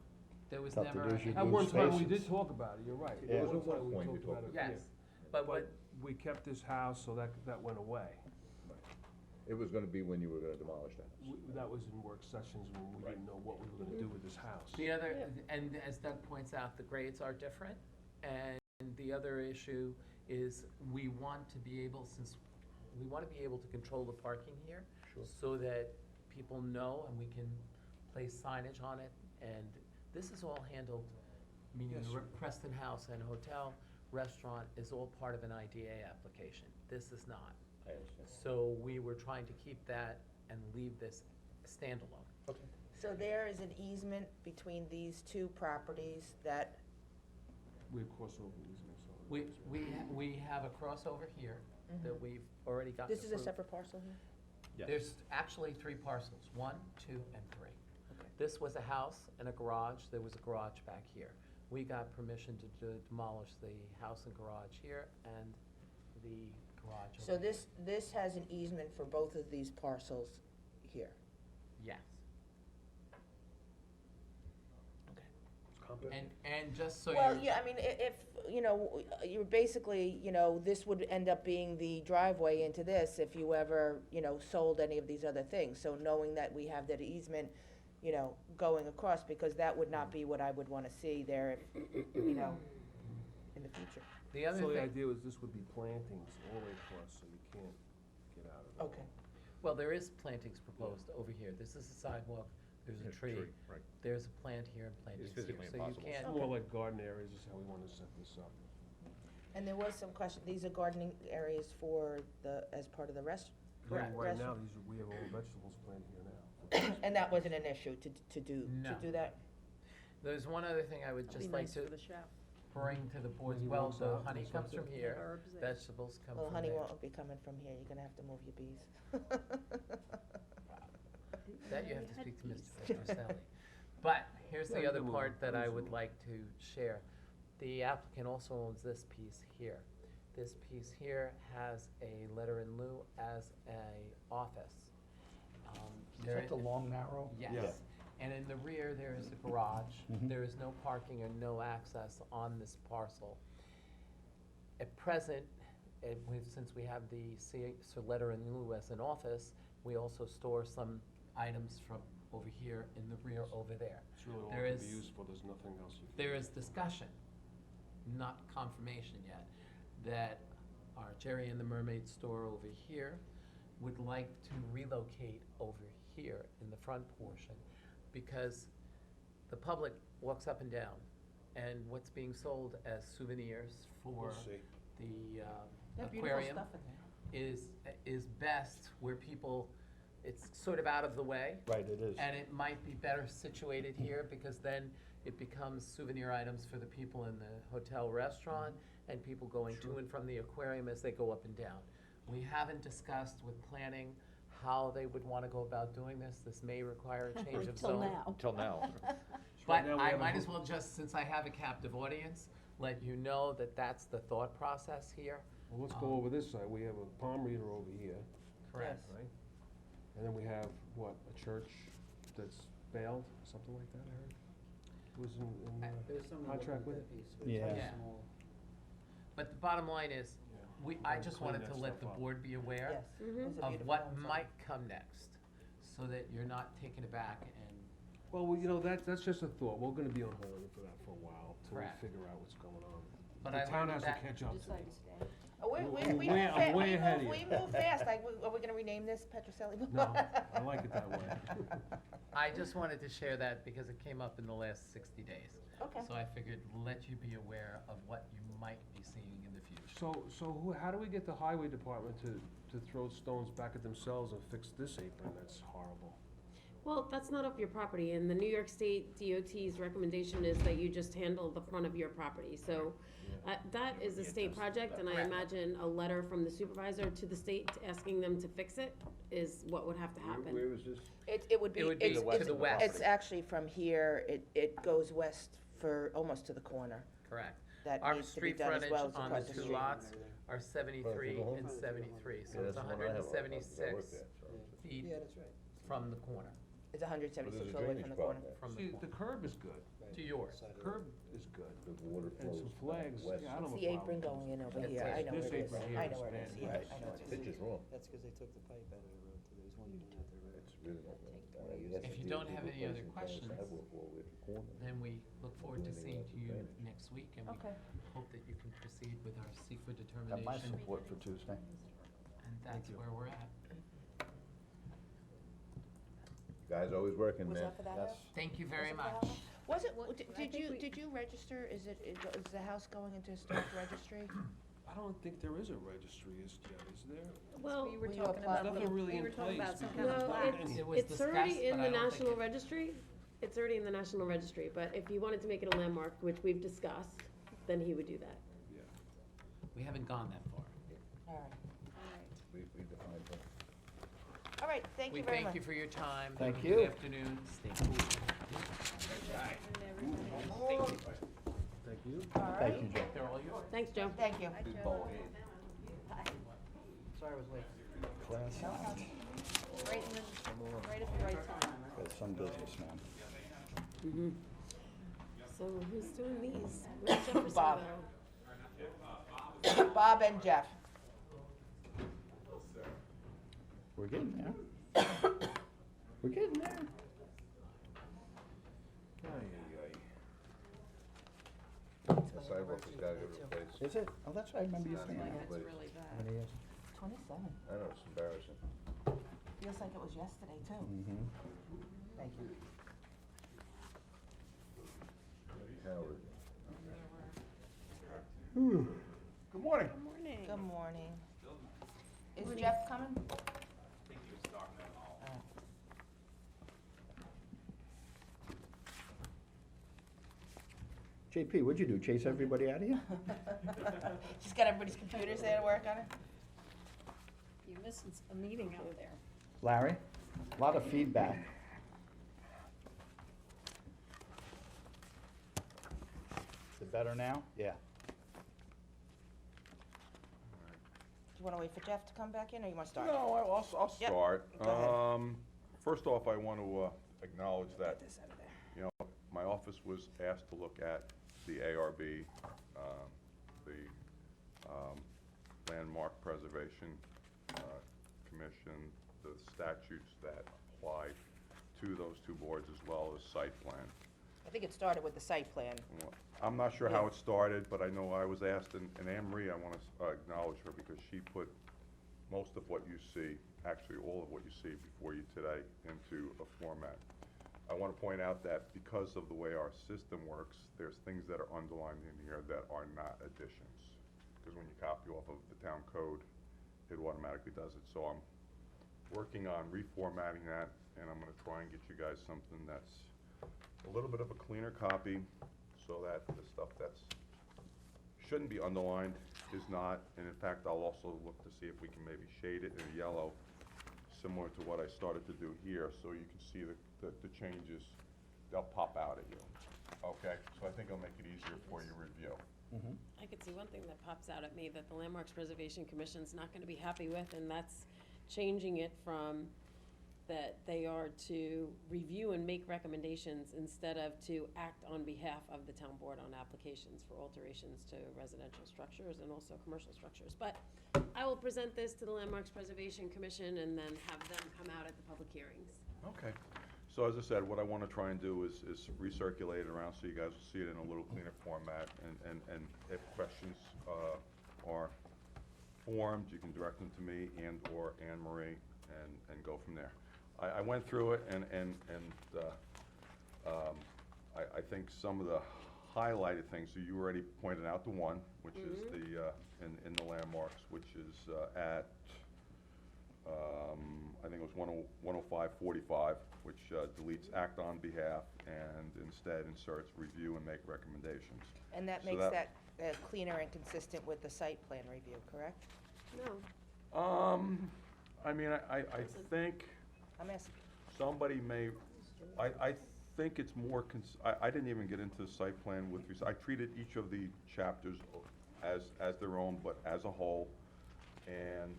there was Tough to never. do is you At lose one time, we spaces. did talk about it, you're right. Yeah. At one At one time, we point, we talked about talked it, Yes, yeah. but But what, we kept this house, so that went away. It was gonna be when you were gonna demolish that. That was in work sessions when we didn't know what we were gonna do with this house. the other, and as Doug points out, the grades are different, and the other issue is we want to be able, since we wanna be able to control the parking here. Sure. So that people know and we can place signage on it, and this is all handled, meaning Yes, the sir. Preston House and Hotel, restaurant is all part of an IDA application. This is not. I understand. So we were trying to keep that and leave this standalone. Okay. So there is an easement between these two properties that, We have crossover easements. so We have a crossover here that we've already gotten this is a approved. separate parcel here? There's actually 3 parcels, 1, 2, and 3. This was a house and a garage, there was a garage back here. We got permission to demolish the house and garage here and the garage over So here. this has an easement for both of these parcels here? Yes. Compact. And just so Well, you're. yeah, I mean, if, you know, you're basically, you know, this would end up being the driveway into this if you ever, you know, sold any of these other things. So knowing that we have that easement, you know, going across, because that would not be what I would wanna see there, you know, in the future. The other So the thing, idea was this would be plantings all the way across, so you can't get out of it. Okay. well, there is plantings proposed over here. This is a sidewalk, there's a tree. Right. There's a plant here and plantings here. physically So you impossible. can't. It's more like garden areas is how we want to set this up. And there was some question, these are gardening areas for the, as part of the rest? Right rest- now, we have all vegetables planted here now. And that wasn't an issue to do No. that? There's one other thing I would It'd be just like nice to for the chef. bring to the board's, He well, walks the out, honey looks comes like from it. here, Herbs there. vegetables come Well, from honey there. won't be coming from here, you're gonna have to move your bees. That you have to speak to Mr. Sally. But here's Yeah, the you other can move part it, that I please would move. like to share. The applicant also owns this piece here. This piece here has a letter in lieu as a office. Is There that the long narrow? Yes. Yeah. And in the rear, there is a garage. Mhm. There is no parking or no access on this parcel. At present, since we have the letter in lieu as an office, we also store some items from over here in the rear over there. It's really all There it can be is- used for, there's nothing else you can. There is discussion, not confirmation yet, that our Jerry and the Mermaid store over here would like to relocate over here in the front portion, because the public walks up and down, and what's being sold as souvenirs for We'll see. the They have beautiful aquarium stuff in there. is best where people, it's sort of out of the way. Right, it is. And it might be better situated here, because then it becomes souvenir items for the people in the hotel restaurant and people going to and from the aquarium as they go up and down. We haven't discussed with planning how they would wanna go about doing this. This may require a change of zone. Until now. But now we I have a might whole- as well just, since I have a captive audience, let you know that that's the thought process here. Well, let's go over this side, we have a palm reader over here, Correct. right? And then we have, what, a church that's bailed, something like that, I heard? Was in There's someone looking contract at with that it? piece, but it's Yeah. very Yeah. small. But the bottom line is, I We'll just clean wanted that to let stuff the up. board be aware Yes. Those are of beautiful what homes. might come next, so that you're not taken aback and, Well, you know, that's just a thought, we're gonna be on hold for that for a while, till we Correct. figure out what's going on. But The I town learned has to that- catch up to me. Decide to stay. Oh, we I'm move way- I'm fa- way ahead of we you. move fast, like, are we gonna rename this Petroselli? No, I like it that way. I just wanted to share that because it came up in the last 60 days. Okay. So I figured let you be aware of what you might be seeing in the future. So how do we get the highway department to throw stones back at themselves and fix this apron? That's horrible. Well, that's not off your property, and the New York State DOT's recommendation is that you just handle the front of your property, so, that is a state project, and I Correct. imagine a letter from the supervisor to the state asking them to fix it is what would have to happen. Where is this? It would be, It would be it's, to the it's, west. it's actually from here, it goes west for, almost to the corner. Correct. That Our needs to be street done as frontage well as on the across the two street. lots are 73 whole- and 73, so Yeah, it's that's the one I have. I work 176 there, so. feet Yeah, that's right. from the corner, It's hundred But there's seventy-six a all the way drainage from the corner. problem there. from the See, the corner, curb is good. to yours. Side of the Curb road. is good. The water And flows. some flags, west. yeah, I don't It's have the a apron problem. going in over It's here, like I know this where it is, apron here I is know where it is, bad. yeah, Right, I know where the it pitch is. is wrong. That's because they took the pipe out of the road, so there's one unit out there. It's really not wrong. If you don't have any other questions, then we look forward to seeing you next week, and we Okay. hope that you can proceed with our secret Got my determination, support for Tuesday. and that's where we're at. Guys always working, Was man. that for that Yes. house? Thank you very Was it for that much. house? Was it, Well, I did think you, we- did you register, is the house going into historic registry? I don't think there is a registry, is there? Well, We were Will you talking apply about, for Nothing really we in were talking place about some because kind of no, plaque. it's- It was it's already discussed, in but the I don't think national it- registry, it's already in the national registry, but if you wanted to make it a landmark, which we've discussed, then he would do that. We haven't gone that far. All right, We defined that. all right, thank We you very thank much. you for your time. Thank Have a you. Good afternoon. Stay cool. Thank you. All right, Thank you, Joe. They're all yours. Thanks, Joe. thank you. Sorry I was late. Class act. Right in the, right at the right time. Got some businessman. Mm-hmm. So who's doing these? Where's Jefferson Bob. go? Bob and Jeff. We're getting there. We're getting there. The sidewalk has gotta get replaced. Is it? Oh, that's right, I remember you saying Yeah, that. it's really How many years? 27. I know, it's embarrassing. Feels like it was yesterday, too. Mm-hmm. Thank you. Howard. Good morning. Good morning. Is Jeff coming? JP, what'd you do, chase everybody out of here? Just got everybody's computers there to work on it? You're missing a meeting out there. Larry, a lot of feedback. Is it better now? Yeah. Do you wanna wait for Jeff to come back in, or you wanna start? No, I'll Yep, start. go ahead. First off, I want to acknowledge that, Get this out of there. you know, my office was asked to look at the ARB, the Landmark Preservation Commission, the statutes that apply to those two boards, as well as site plan. I think it started with the site plan. Well, I'm not sure how it started, but I know I was asked, and Anne Marie, I want to acknowledge her because she put most of what you see, actually all of what you see before you today, into a format. I want to point out that because of the way our system works, there's things that are underlined in here that are not additions. Because when you copy off of the town code, it automatically does it. So I'm working on reformatting that, and I'm going to try and get you guys something that's a little bit of a cleaner copy, so that the stuff that's shouldn't be underlined is not, and in fact, I'll also look to see if we can maybe shade it in a yellow, similar to what I started to do here, so you can see the changes, they'll pop out at you. Okay, so I think it'll make it easier for your review. I could see one thing that pops out at me that the Landmarks Preservation Commission's not gonna be happy with, and that's changing it from that they are to review and make recommendations instead of to act on behalf of the town board on applications for alterations to residential structures and also commercial structures. But I will present this to the Landmarks Preservation Commission and then have them come out at the public hearings. Okay, So as I said, what I wanna try and do is recirculate it around so you guys will see it in a little cleaner format, and if questions, are formed, you can direct them to me and/or Anne Marie, and go from there. I went through it, I think some of the highlighted things, so you already pointed out the one, which is the, in the landmarks, which is, at, I think it was 10545, which deletes act on behalf and instead inserts review and make recommendations. And that So makes that- that cleaner and consistent with the site plan review, correct? No, I mean, I think I'm asking. somebody may, I think it's more, I didn't even get into the site plan with, I treated each of the chapters as their own, but as a whole. And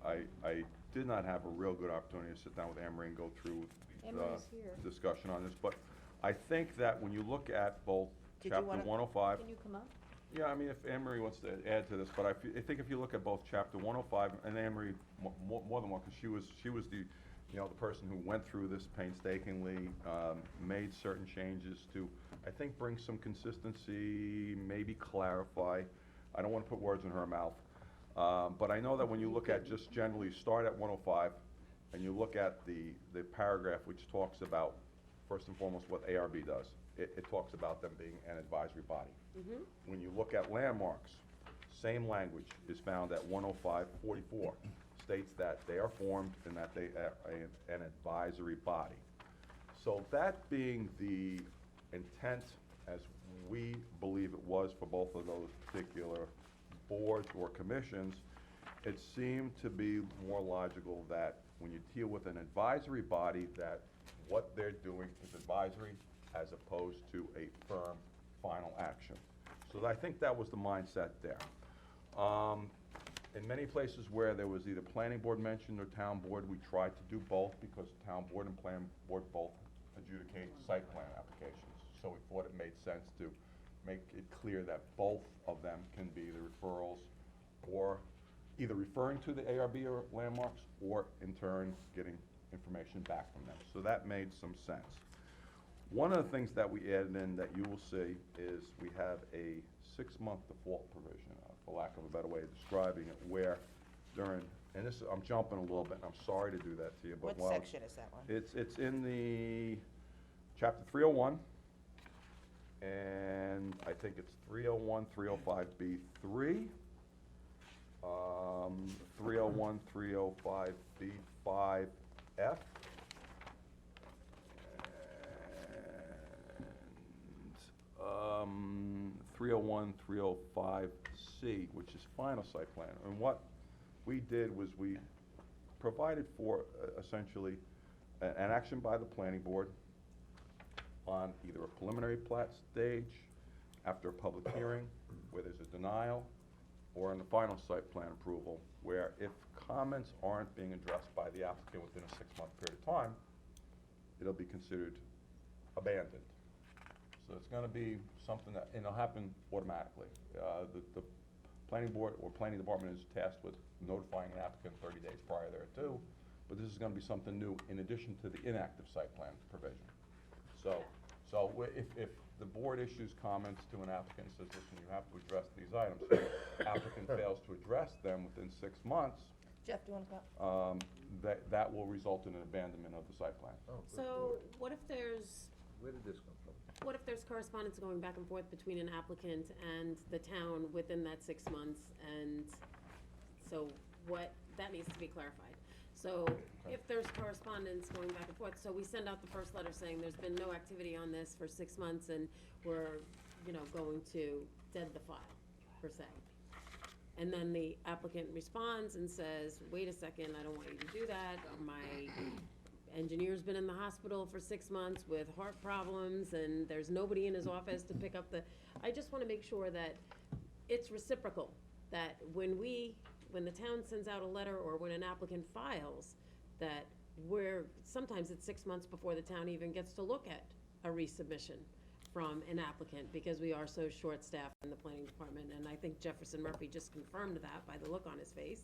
I did not have a real good opportunity to sit down with Anne Marie and go through Emery's here. the discussion on this. But I think that when you look at both Did you chapter wanna- 105. Can you come up? Yeah, I mean, if Anne Marie wants to add to this, but I think if you look at both chapter 105, and Anne Marie, more than one, because she was the, you know, the person who went through this painstakingly, made certain changes to, I think, bring some consistency, maybe clarify. I don't want to put words in her mouth. But I know that when you look at, just generally, start at 105, and you look at the paragraph which talks about, first and foremost, what ARB does. It talks about them being an advisory body. When you look at landmarks, same language is found at 10544, states that they are formed and that they are an advisory body. So that being the intent, as we believe it was for both of those particular boards or commissions, it seemed to be more logical that when you deal with an advisory body, that what they're doing is advisory as opposed to a firm final action. So I think that was the mindset there. In many places where there was either planning board mentioned or town board, we tried to do both because town board and planning board both adjudicate site plan applications. So we thought it made sense to make it clear that both of them can be the referrals, or either referring to the ARB or landmarks, or in turn getting information back from them. So that made some sense. One of the things that we added in that you will see is we have a 6-month default provision, for lack of a better way of describing it, where during, and this, I'm jumping a little bit, and I'm sorry to do that to you, but What while. section is that one? It's in the chapter 301, and I think it's 301, 305B3, 301, 305B5F, and 301, 305C, which is final site plan. And what we did was we provided for essentially an action by the planning board on either a preliminary plat stage, after a public hearing, where there's a denial, or in the final site plan approval, where if comments aren't being addressed by the applicant within a 6-month period of time, it'll be considered abandoned. So it's gonna be something that, and it'll happen automatically. The planning board or planning department is tasked with notifying an applicant 30 days prior thereto, but this is gonna be something new in addition to the inactive site plan provision. So if the board issues comments to an applicant and says, listen, you have to address these items, applicant fails to address them within 6 months, Jeff, do you want to go? that will result in an abandonment of the site plan. so what if there's, Where did this come from? what if there's correspondence going back and forth between an applicant and the town within that 6 months? And so that needs to be clarified. So if there's correspondence going back and forth, so we send out the first letter saying there's been no activity on this for 6 months and we're, going to dead the file, per se. And then the applicant responds and says, wait a second, I don't want you to do that. My engineer's been in the hospital for 6 months with heart problems and there's nobody in his office to pick up I just wanna make sure that it's reciprocal, that when the town sends out a letter or when an applicant files, that sometimes it's 6 months before the town even gets to look at a resubmission from an applicant, because we are so short-staffed in the planning department, and I think Jefferson Murphy just confirmed that by the look on his face.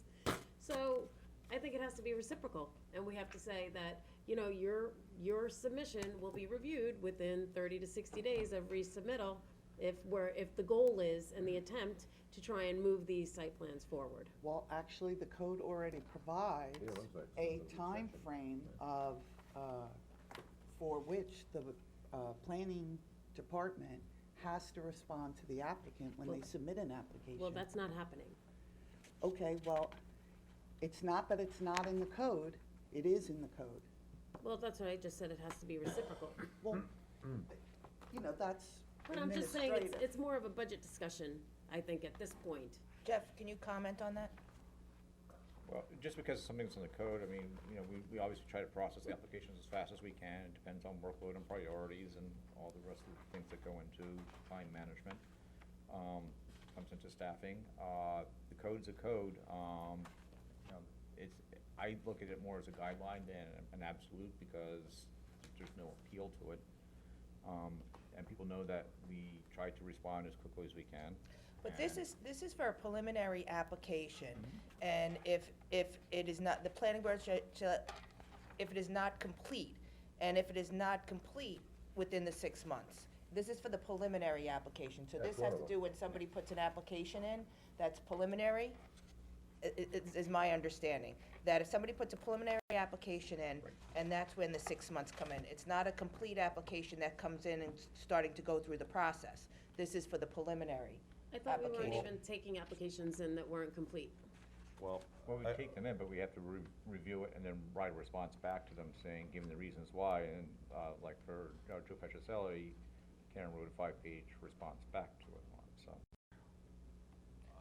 So, I think it has to be reciprocal, and we have to say that, you know, your submission will be reviewed within 30 to 60 days of resubmittal if the goal is and the attempt to try and move these site plans forward. Well, actually, the code already provides Yeah, it looks like a it's time frame of, for which the, planning department has to respond to the applicant when they submit an application. Well, that's not happening. Okay, well, it's not that it's not in the code, it is in the code. Well, that's what I just said, it has to be reciprocal. Well, you know, that's But I'm just saying, administrative. it's more of a budget discussion, I think, at this point. Jeff, can you comment on that? Well, just because something's in the code, I mean, you know, we obviously try to process the applications as fast as we can. It depends on workload and priorities and all the rest of the things that go into time management. Comes into staffing. The code's a code. You know, I look at it more as a guideline than an absolute because there's no appeal to it. And people know that we try to respond as quickly as we can. But this is for a preliminary application, and if it is not, the planning board if it is not complete, and if it is not complete within the 6 months, this is for the preliminary application, so this That's one has of to do when somebody puts an application in, that's preliminary, is my understanding, that if somebody puts a preliminary application in, and that's when the 6 months come in, it's not a complete application that comes in and starting to go through the process, this is for the preliminary. I thought we weren't Application. even taking applications in that weren't complete. Well, Well, we take them in, but we have to review it and then write a response back to them saying, given the reasons why, and, like for Joe Petroselli, Karen wrote a 5-page response back to it on it, so.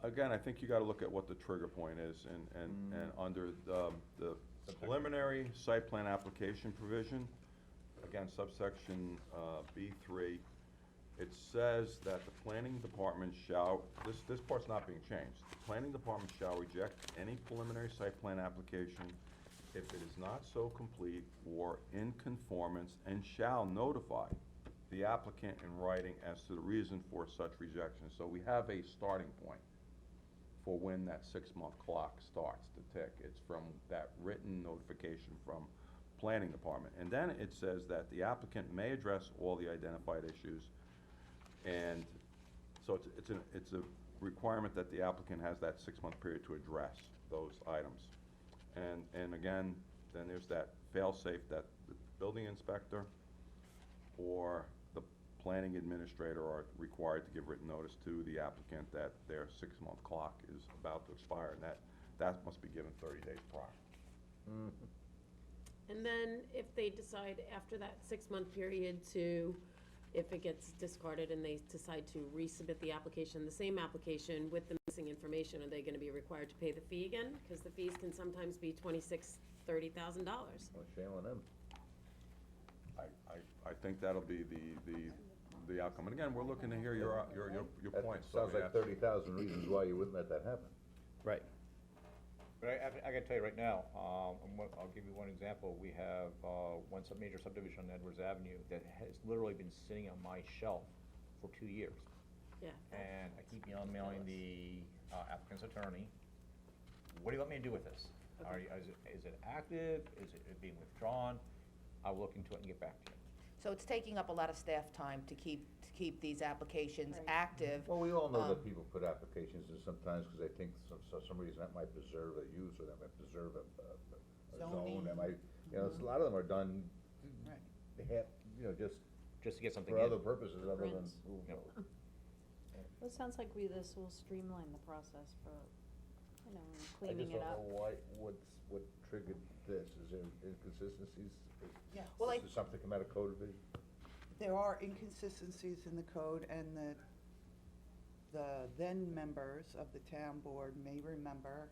again, I think you gotta look at what the trigger point is, and under the preliminary site plan application provision, again, subsection, B3, it says that the planning department shall, this part's not being changed. The planning department shall reject any preliminary site plan application if it is not so complete or in conformance, and shall notify the applicant in writing as to the reason for such rejection. So we have a starting point for when that 6-month clock starts to tick. It's from that written notification from planning department. And then it says that the applicant may address all the identified issues. And so it's a requirement that the applicant has that 6-month period to address those items. And again, then there's that fail-safe that the building inspector or the planning administrator are required to give written notice to the applicant that their 6-month clock is about to expire, and that must be given 30 days prior. And then if they decide after that 6-month period to, if it gets discarded and they decide to resubmit the application, the same application with the missing information, are they gonna be required to pay the fee again? Because the fees can sometimes be $26,000-$30,000. Well, shame on them. I think that'll be the outcome. And again, we're looking to hear your That points. sounds so, like yeah. 30,000 reasons why you wouldn't let that happen. Right. But I can tell you right now, I'll give you one example. We have one major subdivision on Edwards Avenue that has literally been sitting on my shelf for 2 years. Yeah. And I keep emailing the applicant's attorney, what do you want me to do with this? Is it active? Is it being withdrawn? I'll look into it and get back to you. So it's taking up a lot of staff time to keep these applications Right. active. Well, we all know that people put applications in sometimes because they think some reason that might preserve a use, or that might preserve a zone, that might, you know, a lot of them are done, Right. they have, you know, just Just to get something for in. other purposes other than. Prints. Yep. Well, it sounds like this will streamline the process for, you know, I cleaning just it don't up. know what triggered this, is there inconsistencies? Yes. Well, Is there something come out of code revision? There are inconsistencies in the code, and the then members of the town board may remember,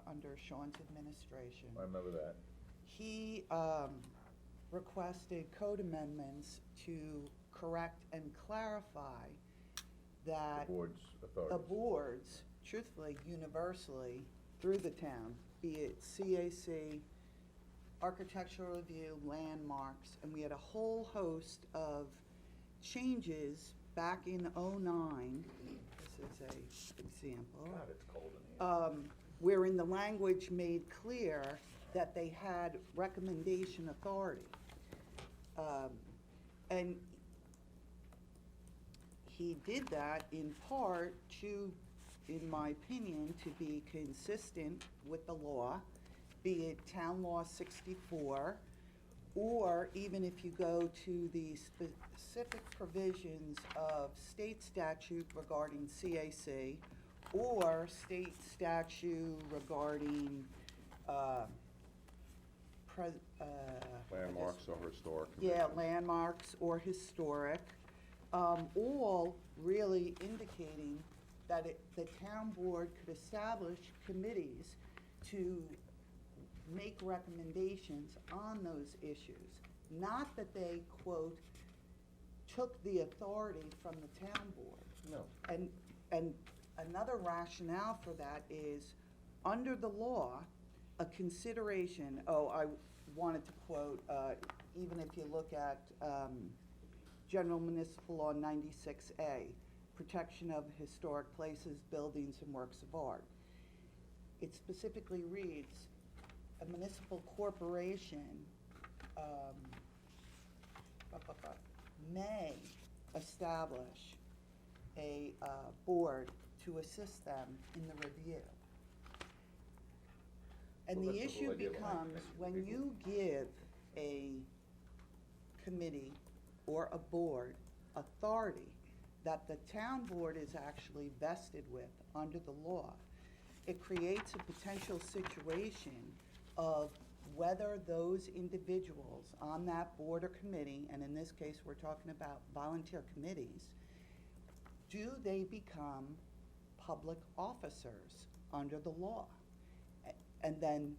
under Sean's administration, I remember that. he requested code amendments to correct and clarify that The board's the authority. boards, truthfully, universally, through the town, be it CAC, architectural review, landmarks, and we had a whole host of changes back in '09. This is a example. God, it's cold in here. wherein the language made clear that they had recommendation authority. And he did that in part to, in my opinion, to be consistent with the law, be it Town Law 64, or even if you go to the specific provisions of state statute regarding CAC, or state statute regarding, Landmarks or historic. yeah, commission. landmarks or historic, all really indicating that the town board could establish committees to make recommendations on those issues. Not that they, quote, took the authority from the town board. No. And another rationale for that is, under the law, a consideration, I wanted to quote, even if you look at General Municipal Law 96A, protection of historic places, buildings, and works of art. It specifically reads, a municipal corporation may establish a board to assist them in the review. And Well, the that's the issue whole idea behind becomes, it. when you give a committee or a board authority that the town board is actually vested with under the law, it creates a potential situation of whether those individuals on that board or committee, and in this case, we're talking about volunteer committees, do they become public officers under the law? And then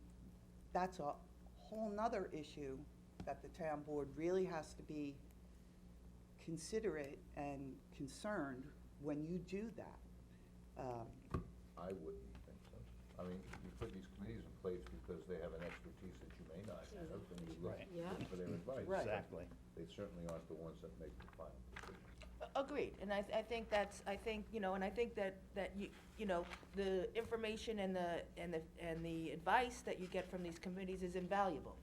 that's a whole nother issue that the town board really has to be considerate and concerned when you do that. I wouldn't think so. I mean, you put these committees in place because they have an expertise that you may not have, and you look Right. Yeah. for their advice. Right. Exactly. They certainly aren't the ones that make the final decision. Agreed, and I think that's, I think, and I think that the information and the advice that you get from these committees is invaluable.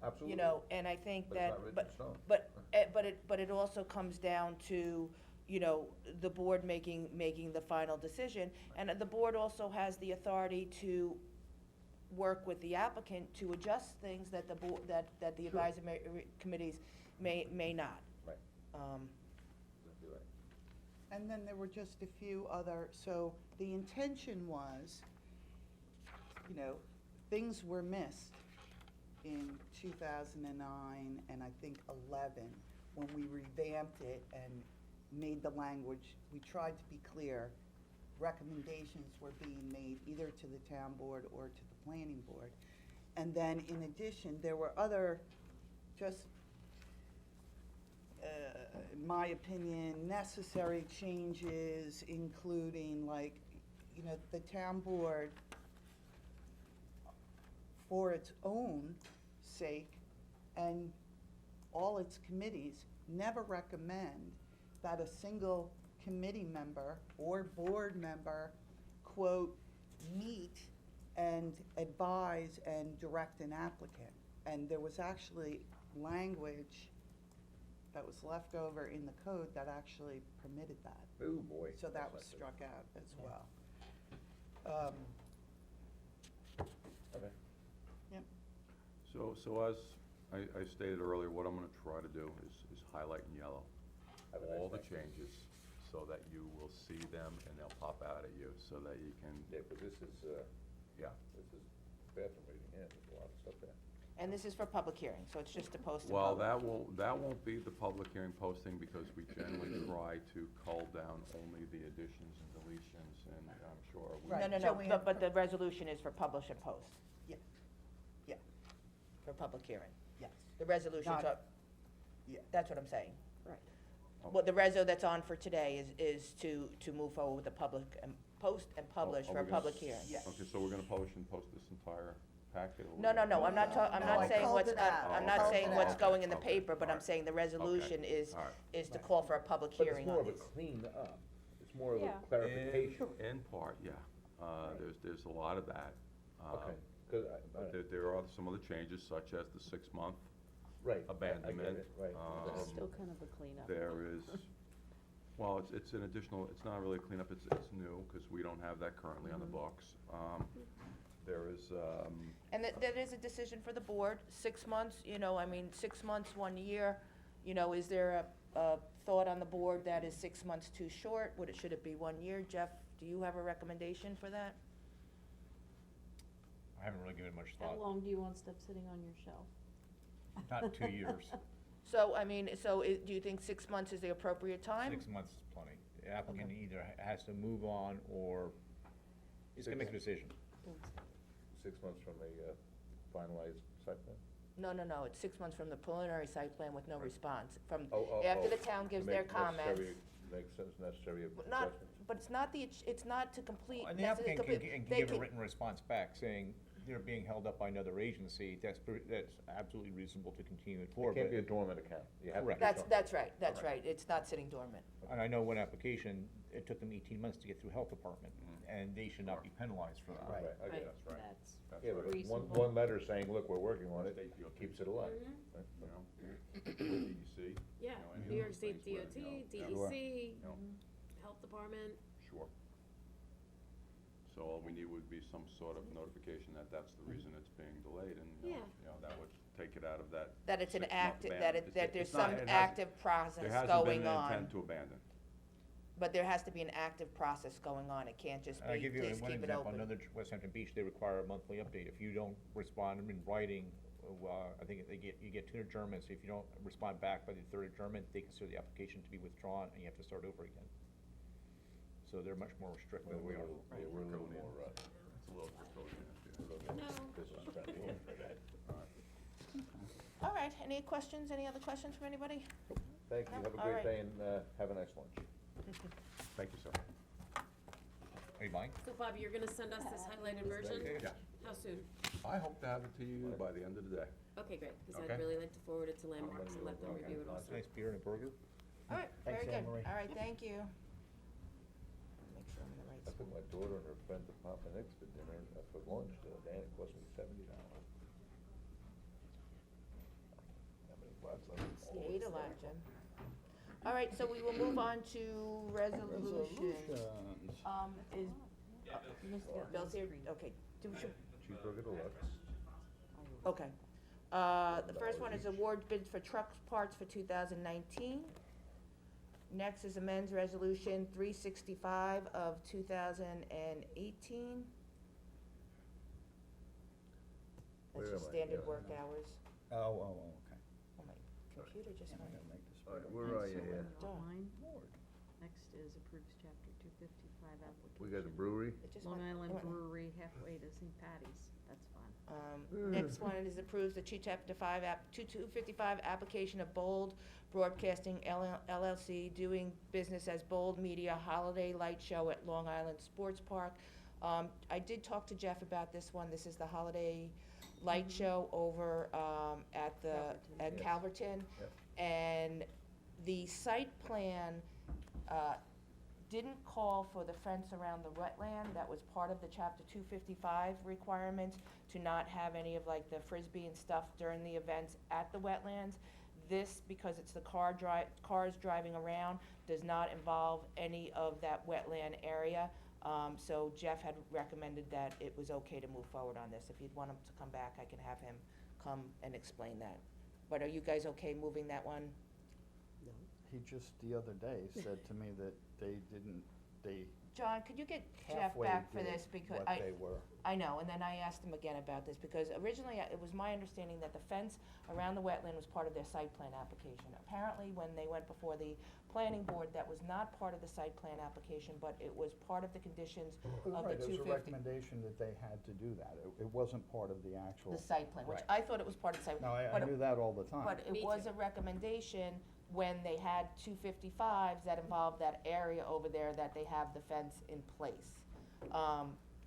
Absolutely. And I think But it's that, not written in stone. but it also comes down to, the board making the final decision. And the board also has the authority to work with the applicant to adjust things that the board, that the Sure. advisory committees may not. Right. Um, Exactly right. And then there were just a few other, so the intention was, things were missed in 2009 and I think 11, when we revamped it and made the language, we tried to be clear, recommendations were being made either to the town board or to the planning board. And then in addition, there were other, just in my opinion, necessary changes, including the town board, for its own sake, and all its committees, never recommend that a single committee member or board member, quote, meet and advise and direct an applicant. And there was actually language that was left over in the code that actually permitted that. Oh, boy. So that That's was not good. struck out as Yeah. well. Okay. So as I stated earlier, what I'm gonna try to do is highlight in yellow Have a nice all the day. changes so that you will see them and they'll pop out at you so that you can, Yeah, but this is bathroom reading, yeah, there's a lot of stuff there. And this is for public hearing, so it's just to post in well, public. that won't be the public hearing posting because we generally try to cull down only the additions and deletions and I'm sure we. Right. No, So we have- but the resolution is for publish and post, Yeah, yeah, for public hearing. yes. The resolution's Not- up, Yeah. that's what I'm saying. Right. Well, the reso that's on for today is to move forward with the public, and post and publish are for a we gonna public s- hearing. Yes. Okay, so we're gonna post this entire packet? or we're No, gonna I'm not cull it I'm down? No, I not saying culled what's, it out. I'm Oh, not okay. saying what's Okay, going in the okay, paper, but I'm alright. saying the resolution is Alright. to call for a public But it's hearing more on of a this. cleaned up, it's more of Yeah. a clarification. In part, yeah. There's a lot of that. Okay, 'cause But there are some other changes, such as the 6-month right, I get abandonment. it, right. It's still kind of a cleanup. There is, well, it's an additional, it's not really a cleanup, it's new, because we don't have that currently on the books. There is, And that is a decision for the board, 6 months, you know, I mean, 6 months, 1 year, you know, is there a thought on the board that is 6 months too short? Should it be 1 year? Jeff, do you have a recommendation for that? I haven't really given it much How thought. long do you want stuff sitting on your shelf? Not 2 years. So, I mean, do you think 6 months is the appropriate time? 6 months is plenty. The applicant either has to move on or he's gonna make a decision. 6 months from a finalized site plan? No, it's 6 months from the preliminary site plan with no response, from, Oh, after the oh, town to gives make their comments. Make sense necessary But not, adjustments. but it's not to complete. And the necessarily applicant complete- can they give a can- written response back saying they're being held up by another agency. That's absolutely reasonable to continue it It forward. can't be a dormant account. You have to Correct. do That's something. right, it's not sitting dormant. And I know one application, it took them 18 months to get through health department, and they should not be penalized for that. Right, I get it. that's right. That's That's Yeah, right. but reasonable. one letter saying, look, we're working on it, State DOT. keeps it alive. Mhm. right? You know, DEC. Yeah, you know, any of New York those State things where, DOT, you know, DEC, you know, Health Department. Sure. So all we need would be some sort of notification that that's the reason it's being delayed, and, Yeah. you know, that would take it out of that. That it's an 6-month active, ban. that It's- that there's it's not- some it hasn't- active process There hasn't been going an on. intent to abandon. But there has to be an active process going on, it can't just And I'll be, give you please one keep it example, open. another West Hampton Beach, they require a monthly update. If you don't respond in writing, I think you get 2 adjournments. If you don't respond back by the 3rd adjournment, they consider the application to be withdrawn, and you have to start over again. So they're much more restrictive Well, than we are. Yeah, we're a little more, It's a little draconian, a little more business friendly. All right, any questions, any other questions from anybody? Thank you, No? have a All great right. day and have a nice lunch. Thank you, sir. Are you buying? So Bob, you're gonna send us this highlighted version? Yeah. How soon? I hope to have it to you by the end of the day. Okay, great, because Okay. I'd really like to forward it to Landmarks and let them review it also. Nice beer and a burger? All right, very Thanks, good, Anne Marie. all right, thank you. Make sure I'm in the right I spot. took my daughter and her friend to Papa Nick's for dinner, for lunch the other day, and it cost me $70. How many bucks? You ate a lot, Jim. All right, so we will move on to resolutions. Is, Bill's here, okay, Cheeseburger deluxe. okay. The first one is award bids for truck parts for 2019. Next is amends resolution 365 of 2018. That's Where just am I? standard Yeah. work hours. Okay. Oh, my computer just And I went. gotta make this All right, bigger. where are you here? Mine. Next is approves chapter 255 application. We got the brewery. It just Long went- it Island went- Brewery halfway to St. Patty's, that's fun. Next one is approves the chapter 255 application of Bold Broadcasting LLC doing business as Bold Media Holiday Light Show at Long Island Sports Park. I did talk to Jeff about this one. This is the holiday light show over, at Yes. Calverton. Yep. And the site plan, didn't call for the fence around the wetland. That was part of the chapter 255 requirements, to not have any of like the frisbee and stuff during the events at the wetlands. This, because it's the cars driving around, does not involve any of that wetland area. So Jeff had recommended that it was okay to move forward on this. If you'd want him to come back, I can have him come and explain that. But are you guys okay moving that one? He just the other day said to me that they John, could you get Jeff halfway back for did this, because what they were. I know, and then I asked him again about this, because originally it was my understanding that the fence around the wetland was part of their site plan application. Apparently, when they went before the planning board, that was not part of the site plan application, but it was part of the conditions of the Right, it was a 250. recommendation that they had to do that. It wasn't part of the actual. The site plan, which Right. I thought it was part of the site. No, I but it- knew that all the time. But Me it was too. a recommendation when they had 255s that involved that area over there, that they have the fence in place.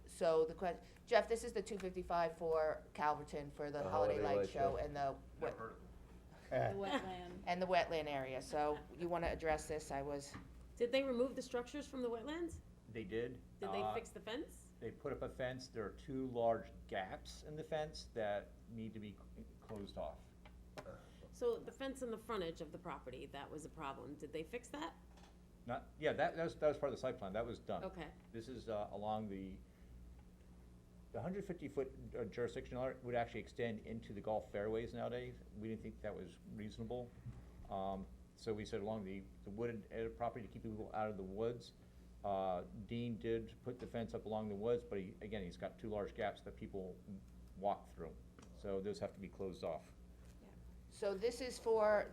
So the Jeff, this is the 255 for Calverton for the The holiday holiday light light show show. and the, Eh, The wetland. and the wetland area. So you wanna address this? Did they remove the structures from the wetlands? They did. Did they fix the fence? they put up a fence, there are 2 large gaps in the fence that need to be closed off. So the fence in the frontage of the property, that was a problem. Did they fix that? Not, yeah, that was part of the site plan, that was done. Okay. This is along the 150-foot jurisdictional area would actually extend into the golf fairways nowadays. We didn't think that was reasonable. So we said along the wooded property to keep people out of the woods. Dean did put the fence up along the woods, but again, he's got 2 large gaps that people walk through. So those have to be closed off. So this is for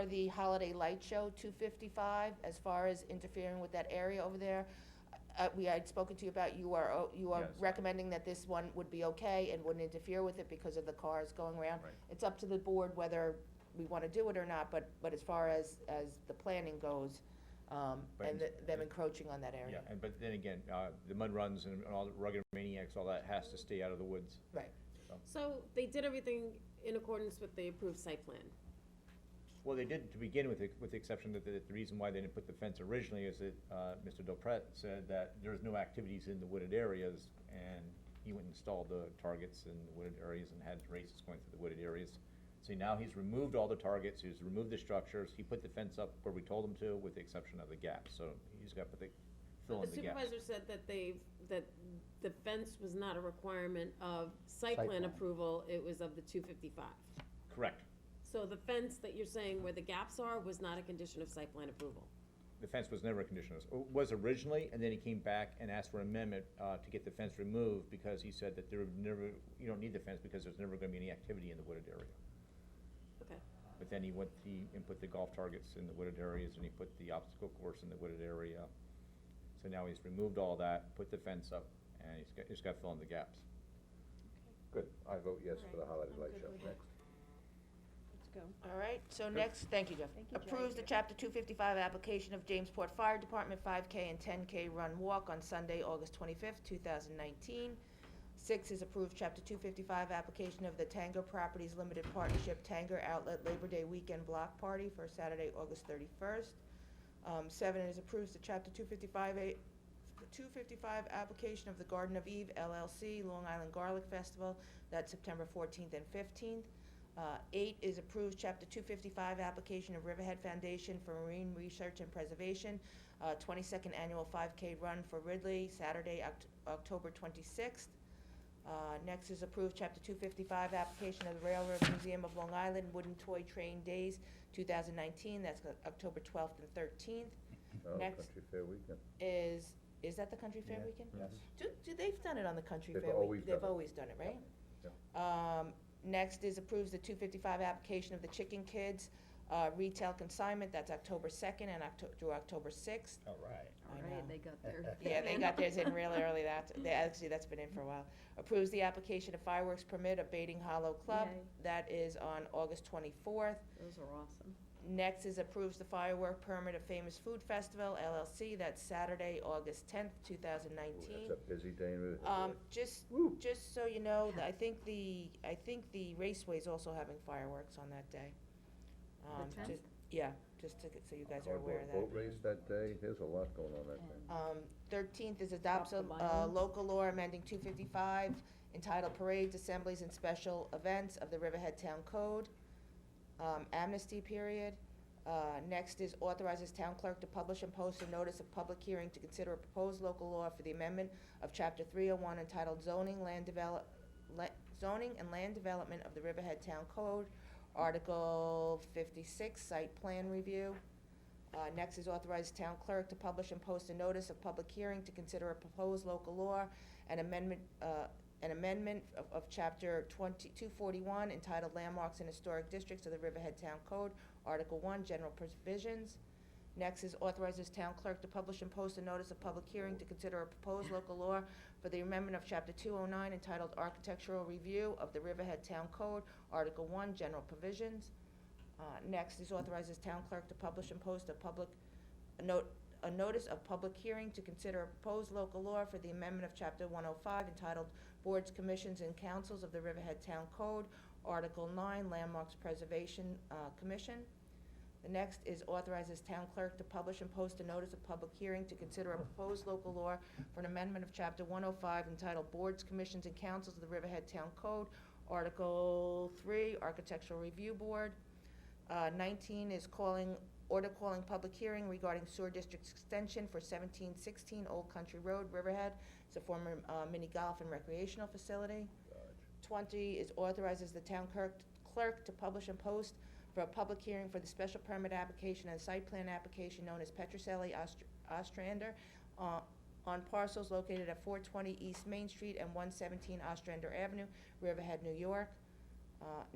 the Holiday Light Show 255, as far as interfering with that area over there. I had spoken to you about, you are Yes. recommending that this one would be okay and wouldn't interfere with it because of the cars going around. Right. It's up to the board whether we wanna do it or not, but as far as the planning goes, and them encroaching on that area. Yeah, but then again, the mud runs and all the rugged maniacs, all that has to stay out of the woods. Right. So they did everything in accordance with the approved site plan? Well, they did to begin with, with the exception that the reason why they didn't put the fence originally is that Mr. Delpret said that there's no activities in the wooded areas, and he went and installed the targets in the wooded areas and had races going through the wooded areas. So now he's removed all the targets, he's removed the structures, he put the fence up where we told him to, with the exception of the gaps, so he's got to fill in The the gaps. supervisor said that that the fence was not a requirement of site Site plan plan. approval, it was of the 255. Correct. So the fence that you're saying where the gaps are was not a condition of site plan approval? The fence was never a condition, it was originally, and then he came back and asked for an amendment to get the fence removed, because he said that there would never, you don't need the fence because there's never gonna be any activity in the wooded area. Okay. But then he put the golf targets in the wooded areas, and he put the obstacle course in the wooded area. So now he's removed all that, put the fence up, and he's got to fill in the gaps. Good, I vote yes for the Alright, Holiday I'm Light good Show. with it. Next. Let's go. All right, so next, thank you, Jeff. Thank you, Jeff. Approves the Chapter 255 application of Jamesport Fire Department 5K and 10K Run Walk on Sunday, August 25th, 2019. 6 is approved Chapter 255 application of the Tanger Properties Limited Partnership Tanger Outlet Labor Day Weekend Block Party for Saturday, August 31st. 7 is approves the Chapter 255 application of the Garden of Eve LLC Long Island Garlic Festival, that's September 14th and 15th. 8 is approved Chapter 255 application of Riverhead Foundation for Marine Research and Preservation, 22nd Annual 5K Run for Ridley, Saturday, October 26th. Next is approved Chapter 255 application of the Railroad Museum of Long Island Wooden Toy Train Days 2019, that's October 12th and 13th. Oh, Next Country Fair weekend. Is that the Country Fair Yeah. weekend? Yes. They've done it on the Country They've Fair always week, done they've it. always done it, right? Next is approves the 255 application of the Chicken Kids, retail consignment, that's October 2nd and through October 6th. All right. I All right, know. they got their. Yeah, they got theirs in really early, actually, that's been in for a while. Approves the application of fireworks permit of Baiting Hollow Club, Yay. that is on August 24th. Those are awesome. Next is approves the firework permit of Famous Food Festival LLC, that's Saturday, August 10th, 2019. That's a busy day in Riverhead. Just so you know, I think the Raceway's also having fireworks on that day. The 10th? Yeah, so you guys are aware of that. Boat race that day, there's a lot going on that day. 13th is adopts Drop the a violence. local law amending 255 entitled Parades, Assemblies, and Special Events of the Riverhead Town Code, amnesty period. Next is authorizes town clerk to publish and post a notice of public hearing to consider a proposed local law for the amendment of Chapter 301 entitled Zoning and Land Development of the Riverhead Town Code, Article 56, Site Plan Review. Next is authorize town clerk to publish and post a notice of public hearing to consider a proposed local law and amendment of Chapter 241 entitled Landmarks and Historic Districts of the Riverhead Town Code, Article 1, General Provisions. Next is authorizes town clerk to publish and post a notice of public hearing to consider a proposed local law for the amendment of Chapter 209 entitled Architectural Review of the Riverhead Town Code, Article 1, General Provisions. Next is authorizes town clerk to publish and post a notice of public hearing to consider a proposed local law for the amendment of Chapter 105 entitled Boards, Commissions, and Councils of the Riverhead Town Code, Article 9, Landmarks Preservation Commission. The next is authorizes town clerk to publish and post a notice of public hearing to consider a proposed local law for an amendment of chapter 105 entitled Boards, Commissions, and Councils of the Riverhead Town Code, Article 3, Architectural Review Board. 19 is calling public hearing regarding sewer district extension for 1716 Old Country Road, Riverhead. It's a former mini golf and recreational facility. 20 is authorizes the town clerk to publish and post for a public hearing for the special permit application and site plan application known as Petroselli Ostrander on parcels located at 420 East Main Street and 117 Ostrander Avenue, Riverhead, New York.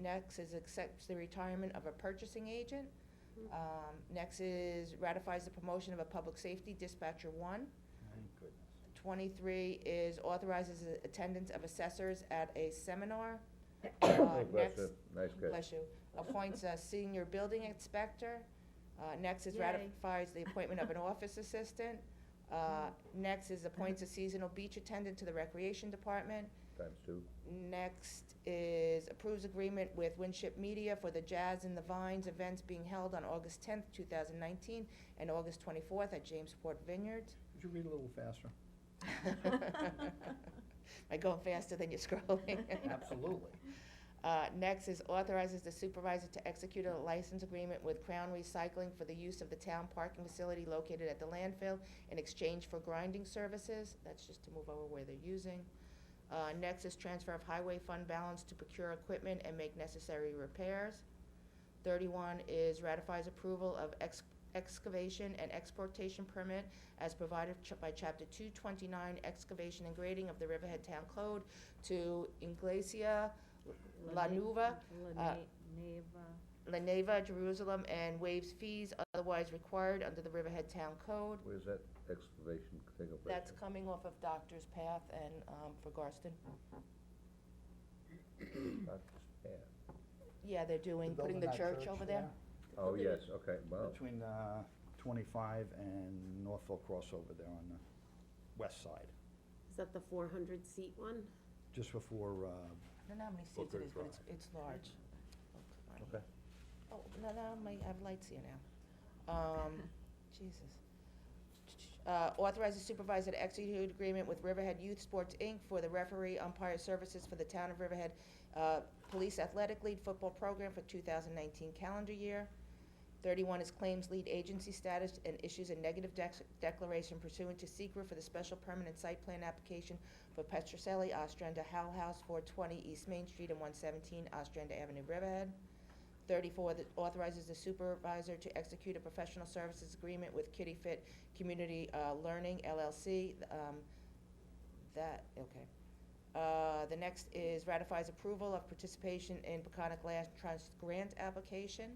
Next is accepts the retirement of a purchasing agent. Next is ratifies the promotion of a public safety dispatcher 1. Thank goodness. 23 is authorizes the attendance of assessors at a seminar. Bless Next, you. Nice catch. bless you, appoints a senior building inspector. Next is Yay. ratifies the appointment of an office assistant. Next is appoints a seasonal beach attendant to the recreation department. Times 2. Next is approves agreement with Winship Media for the Jazz in the Vines events being held on August 10th, 2019, and August 24th at Jamesport Vineyards. Could you read a little faster? Am I going faster than you're scrolling? Absolutely. Next is authorizes the supervisor to execute a license agreement with Crown Recycling for the use of the town parking facility located at the landfill in exchange for grinding services. That's just to move over where they're using. Next is transfer of highway fund balance to procure equipment and make necessary repairs. 31 is ratifies approval of excavation and exportation permit as provided by Chapter 229 excavation and grading of the Riverhead Town Code to Iglesia La Nueva, La Neva, Jerusalem, and waives fees otherwise required under the Riverhead Town Code. Where's that excavation taking place? That's coming off of Doctor's Path and for Garston. Not just bad. Yeah, they're doing, putting the church over there. Oh, yes, okay, wow. Between 25 and Northville crossover there on the west side, Is that the 400-seat one? just before, I don't know how many seats it is, but it's large. Okay. Oh, no, I have lights here now. Jesus. Authorizes supervisor to execute agreement with Riverhead Youth Sports, Inc. for the referee umpire services for the town of Riverhead Police Athletic League football program for 2019 calendar year. 31 is claims lead agency status and issues a negative declaration pursuant to SECRA for the special permanent site plan application for Petroselli Ostrander Howell House, 420 East Main Street and 117 Ostrander Avenue, Riverhead. 34 that authorizes the supervisor to execute a professional services agreement with Kitty Fit Community Learning LLC. The next is ratifies approval of participation in Peconic Land Trust grant application.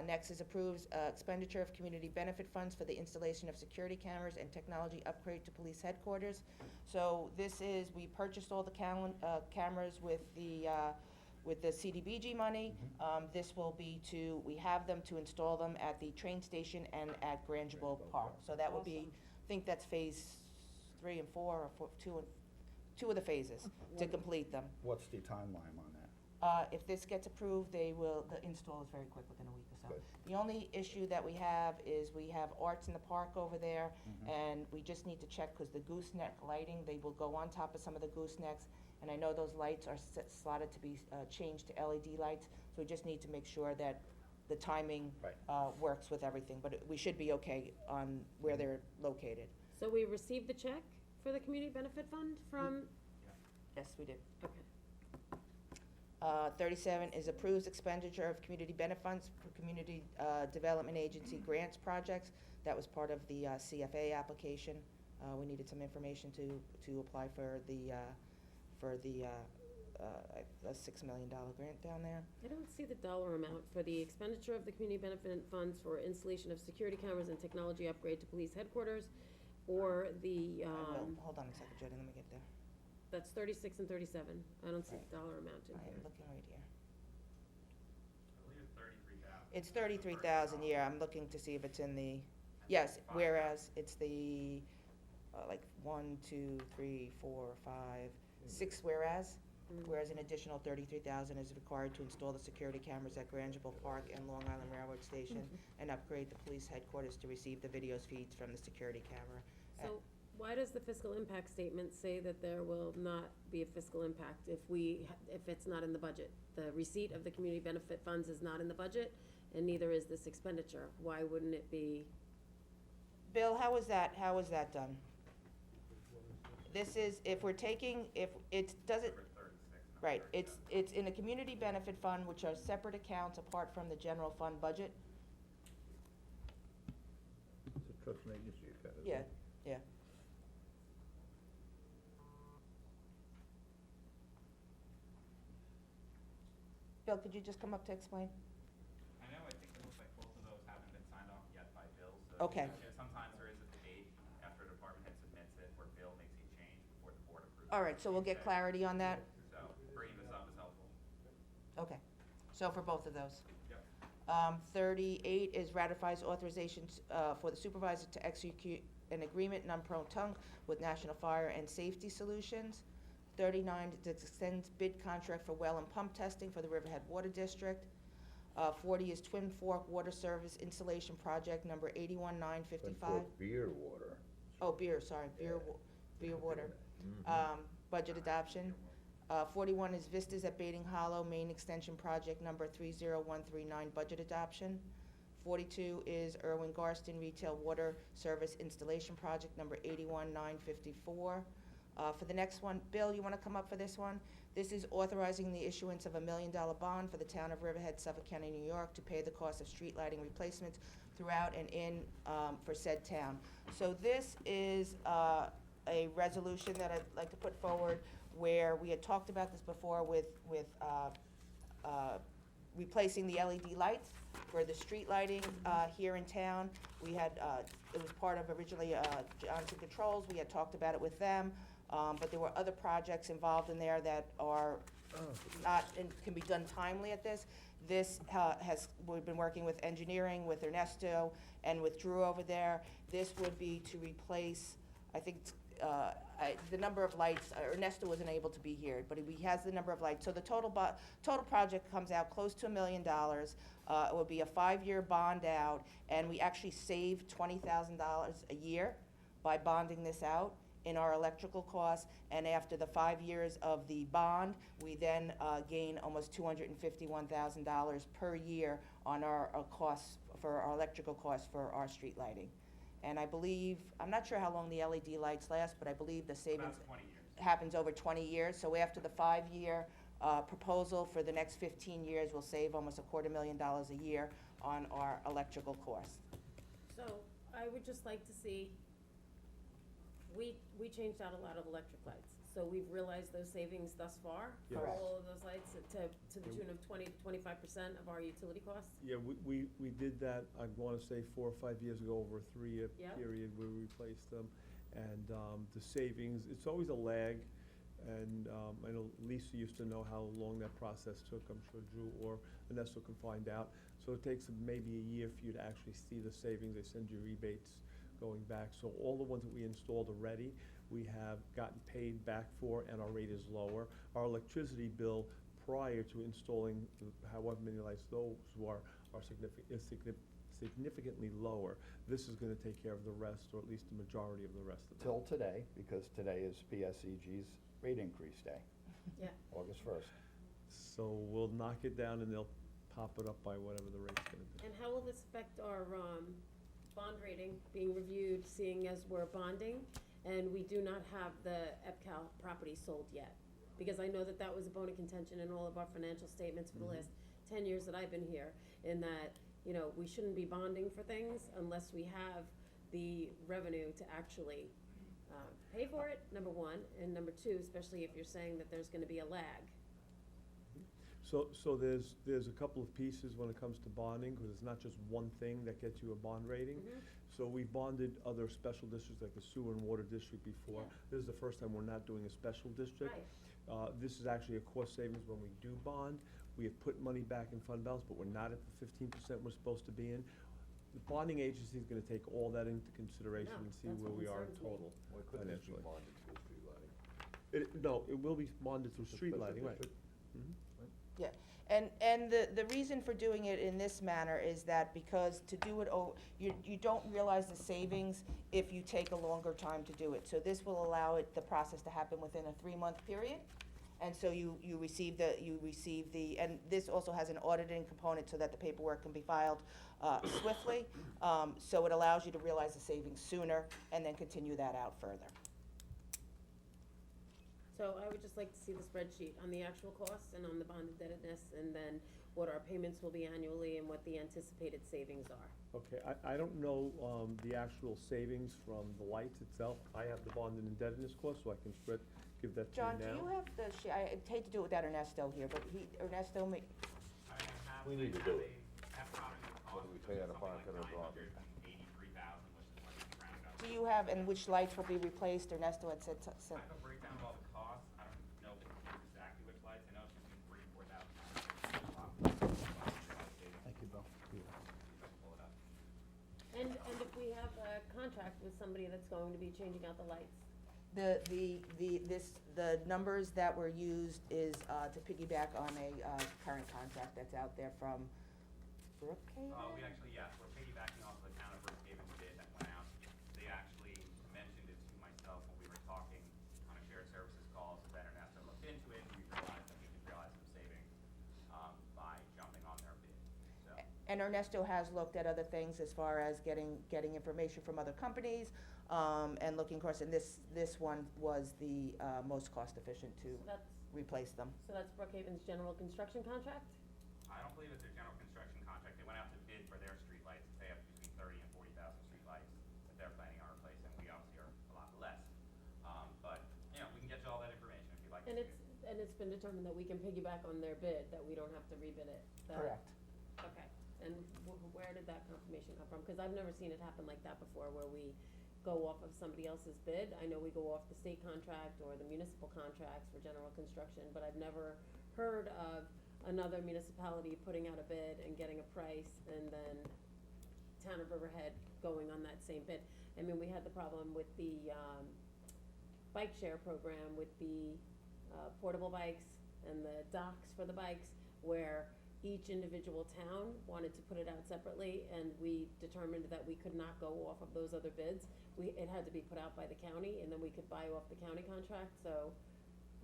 Next is approves expenditure of community benefit funds for the installation of security cameras and technology upgrade to police headquarters. So this is, we purchased all the cameras with the CDBG money. This will be we have them to install them at the train station and at Grangeville Park. So that would be, I think that's phase 3 and 4, or two of the phases to complete them. what's the timeline on that? If this gets approved, the install is very quick, within a week or so. Good. The only issue that we have is we have Arts in the Park over there, and we just need to check, because the gooseneck lighting, they will go on top of some of the goosenecks, and I know those lights are slotted to be changed to LED lights, so we just need to make sure that the timing works with everything, but we should be okay on where they're located. So we received the check for the community benefit fund from, Yes, we did. okay. 37 is approves expenditure of community benefit funds for Community Development Agency grants projects. That was part of the CFA application. We needed some information to apply for the a $6 million grant down there. I don't see the dollar amount for the expenditure of the community benefit funds for installation of security cameras and technology upgrade to police headquarters, or the, Hold on a second, Jody, let me get there. that's 36 and 37. I don't see Right. the dollar amount in I am here. looking right here. It's 33,000, yeah, I'm looking to see if it's in the, yes, whereas it's the, like 1, 2, 3, 4, 5, 6 whereas. Whereas an additional $33,000 is required to install the security cameras at Grangeville Park and Long Island Railroad Station and upgrade the police headquarters to receive the video feeds from the security camera. So why does the fiscal impact statement say that there will not be a fiscal impact if it's not in the budget? The receipt of the community benefit funds is not in the budget, and neither is this expenditure. Why wouldn't it be? Bill, how is that done? This is, if it doesn't, right, it's in a community benefit fund, which are separate accounts apart from the general fund budget. It's a trust and agency account, isn't it? Yeah. Bill, could you just come up to explain? I know, I think it looks like both of those haven't been signed off yet by Bill, so. Okay. Sometimes there is a debate after a department head submits it, where Bill makes a change before the board approves. All right, so we'll get clarity on that? So bringing this up is helpful. Okay, so for both of those. Yep. 38 is ratifies authorizations for the supervisor to execute an agreement, non-pro-tunc, with National Fire and Safety Solutions. 39 extends bid contract for well and pump testing for the Riverhead Water District. 40 is Twin Fork Water Service Installation Project number 81955. Beer water. Oh, beer, sorry, beer water. Budget adoption. 41 is Vistas at Baiting Hollow Main Extension Project number 30139, budget adoption. 42 is Irwin Garston Retail Water Service Installation Project number 81954. For the next one, Bill, you want to come up for this one? This is authorizing the issuance of $1 million bond for the town of Riverhead, Suffolk County, New York, to pay the cost of street lighting replacements throughout and in for said town. So this is a resolution that I'd like to put forward, where we had talked about this before with replacing the LED lights for the street lighting here in town. We had, it was part of originally Johnson Controls. We had talked about it with them, but there were other projects involved in there that are not, and can be done timely at this. This we've been working with engineering, with Ernesto, and with Drew over there. This would be to replace, I think, the number of lights. Ernesto wasn't able to be here, but he has the number of lights. So the total project comes out close to $1 million. It would be a 5-year bond out, and we actually save $20,000 a year by bonding this out in our electrical costs. And after the 5 years of the bond, we then gain almost $251,000 per year on our costs for our electrical costs for our street lighting. And I believe, I'm not sure how long the LED lights last, but I believe the savings About 20 years. happens over 20 years. So after the 5-year proposal for the next 15 years, we'll save almost $250,000 a year on our electrical costs. So I would just like to see, we changed out a lot of electric lights. So we've realized those savings thus far for Correct. all of those lights to the tune of 20 to 25% of our utility costs. Yeah, we did that, I wanna say 4 or 5 years ago, over a 3-year Yep. period where we replaced them. And, the savings, it's always a lag, and, I know Lisa used to know how long that process took, I'm sure Drew or Ernesto can find out. So it takes maybe a year for you to actually see the savings, they send you rebates going back. So all the ones that we installed already, we have gotten paid back for, and our rate is lower. Our electricity bill prior to installing however many lights those are significantly lower. This is gonna take care of the rest, or at least the majority of the rest of it. Till today, because today is PSEG's rate increase day, Yeah. August 1st. So we'll knock it down and they'll pop it up by whatever the rate's gonna be. And how will this affect our bond rating being reviewed, seeing as we're bonding? And we do not have the EPCAL property sold yet. Because I know that that was a bone of contention in all of our financial statements for the last 10 years that I've been here, in that, you know, we shouldn't be bonding for things unless we have the revenue to actually pay for it, number one, and number two, especially if you're saying that there's gonna be a lag. So there's a couple of pieces when it comes to bonding, because it's not just one thing that gets you a bond rating. So we bonded other special districts like the sewer and water district before. Yeah. This is the first time we're not doing a special district. Right. This is actually a cost savings when we do bond. We have put money back in fund balance, but we're not at the 15% we're supposed to be in. The bonding agency is gonna take all that into consideration No, and see that's where what we are in concerns me. total Why couldn't this be financially. bonded for street lighting? No, it will be bonded through street Special lighting, right. district. Yeah, and the reason for doing it in this manner is that because to do it, you don't realize the savings if you take a longer time to do it. So this will allow the process to happen within a 3-month period. And so you receive the, and this also has an auditing component so that the paperwork can be filed swiftly. So it allows you to realize the savings sooner and then continue that out further. So I would just like to see the spreadsheet on the actual costs and on the bond indebtedness, and then what our payments will be annually and what the anticipated savings are. Okay, I don't know, the actual savings from the lights itself. I have the bond and indebtedness cost, so I can give that to you now. John, do you have the, I hate to do it without Ernesto here, but Ernesto, We need to do it. What do we pay out of pocket or bond? 83,000, which is what you can round up. do you have, and which lights will be replaced? Ernesto had said, I have a breakdown of all the costs. I don't know exactly which lights. I know it's between $3,000 and $4,000. Thank you, Bill. Pull it up. And if we have a contract with somebody that's going to be changing out the lights, the numbers that were used is, to piggyback on a, current contract that's out there from Brookhaven? We actually, yes, we're piggybacking off the town of Brookhaven's bid that went out. They actually mentioned it to myself when we were talking on a shared services call, so that Ernesto looked into it, and we realized that we could realize some savings, by jumping on their bid, so. And Ernesto has looked at other things as far as getting information from other companies, and looking, of course, and this one was the, most cost efficient to so that's, replace them. so that's Brookhaven's general construction contract? I don't believe it's their general construction contract. They went out to bid for their streetlights. They have between 30 and 40,000 streetlights that they're planning on replacing. We obviously are a lot less. But, you know, we can get you all that information if you'd like to. And it's been determined that we can piggyback on their bid, that we don't have to rebid it? Correct. Okay, and where did that confirmation come from? Cause I've never seen it happen like that before, where we go off of somebody else's bid. I know we go off the state contract or the municipal contracts for general construction, but I've never heard of another municipality putting out a bid and getting a price, and then Town of Riverhead going on that same bid. I mean, we had the problem with the, bike share program with the, portable bikes and the docks for the bikes, where each individual town wanted to put it out separately, and we determined that we could not go off of those other bids. It had to be put out by the county, and then we could buy off the county contract, so,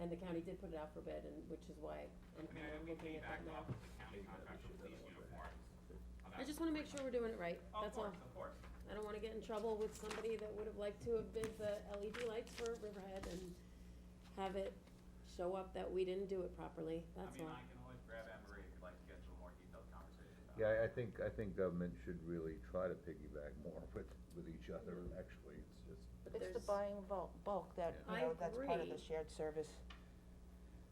and the county did put it out for bid, and, which is why I'm I mean, kind I of think we looking at that piggybacked now. off of the county contract for police uniforms. I just wanna make sure we're doing it right, Of that's all. course, of course. I don't wanna get in trouble with somebody that would've liked to have bid the LED lights for Riverhead and have it show up that we didn't do it properly, that's I mean, all. I can always grab Emery if you'd like to get to a more detailed conversation about it. Yeah, I think government should really try to piggyback more with each other, actually, it's just. It's the There's- buying bulk that, I that's part of the agree. shared service.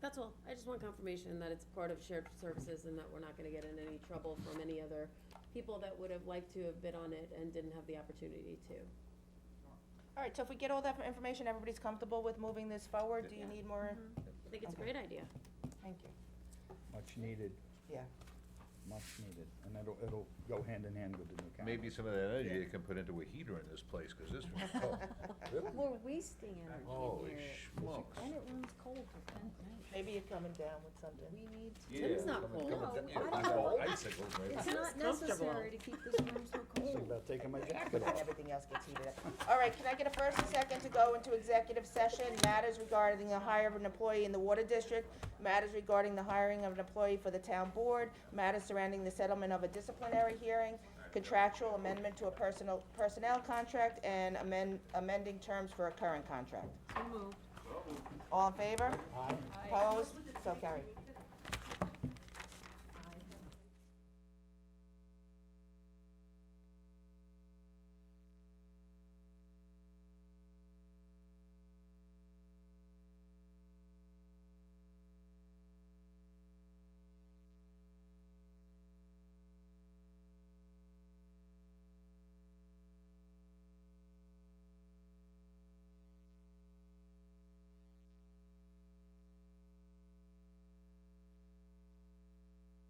That's all, I just want confirmation that it's part of shared services and that we're not gonna get in any trouble from any other people that would have liked to have bid on it and didn't have the opportunity to. All right, so if we get all that information, everybody's comfortable with moving this forward? Do you need more? I think it's a Okay. great idea. Thank you. Much needed, Yeah. much needed, and it'll go hand in hand with the new cameras. Maybe some of that energy you can put into a heater in this place, cause this one's cold. Really? We're wasting energy Holy in here, smokes. and it runs cold till 10 at night. Maybe you're coming down with something. We need to. Yeah, It's not coming- cold. coming No, down- I yeah, don't know. icicles, maybe. It's It's not comfortable. necessary to keep this room so Thinking cold. about taking my jacket And off. everything else gets heated up. All right, can I get a first and second to go into executive session? Matters regarding the hire of an employee in the water district, matters regarding the hiring of an employee for the town board, matters surrounding the settlement of a disciplinary hearing, contractual amendment to a personnel contract, and amending terms for a current contract. So moved. All in favor? Opposed? So carried.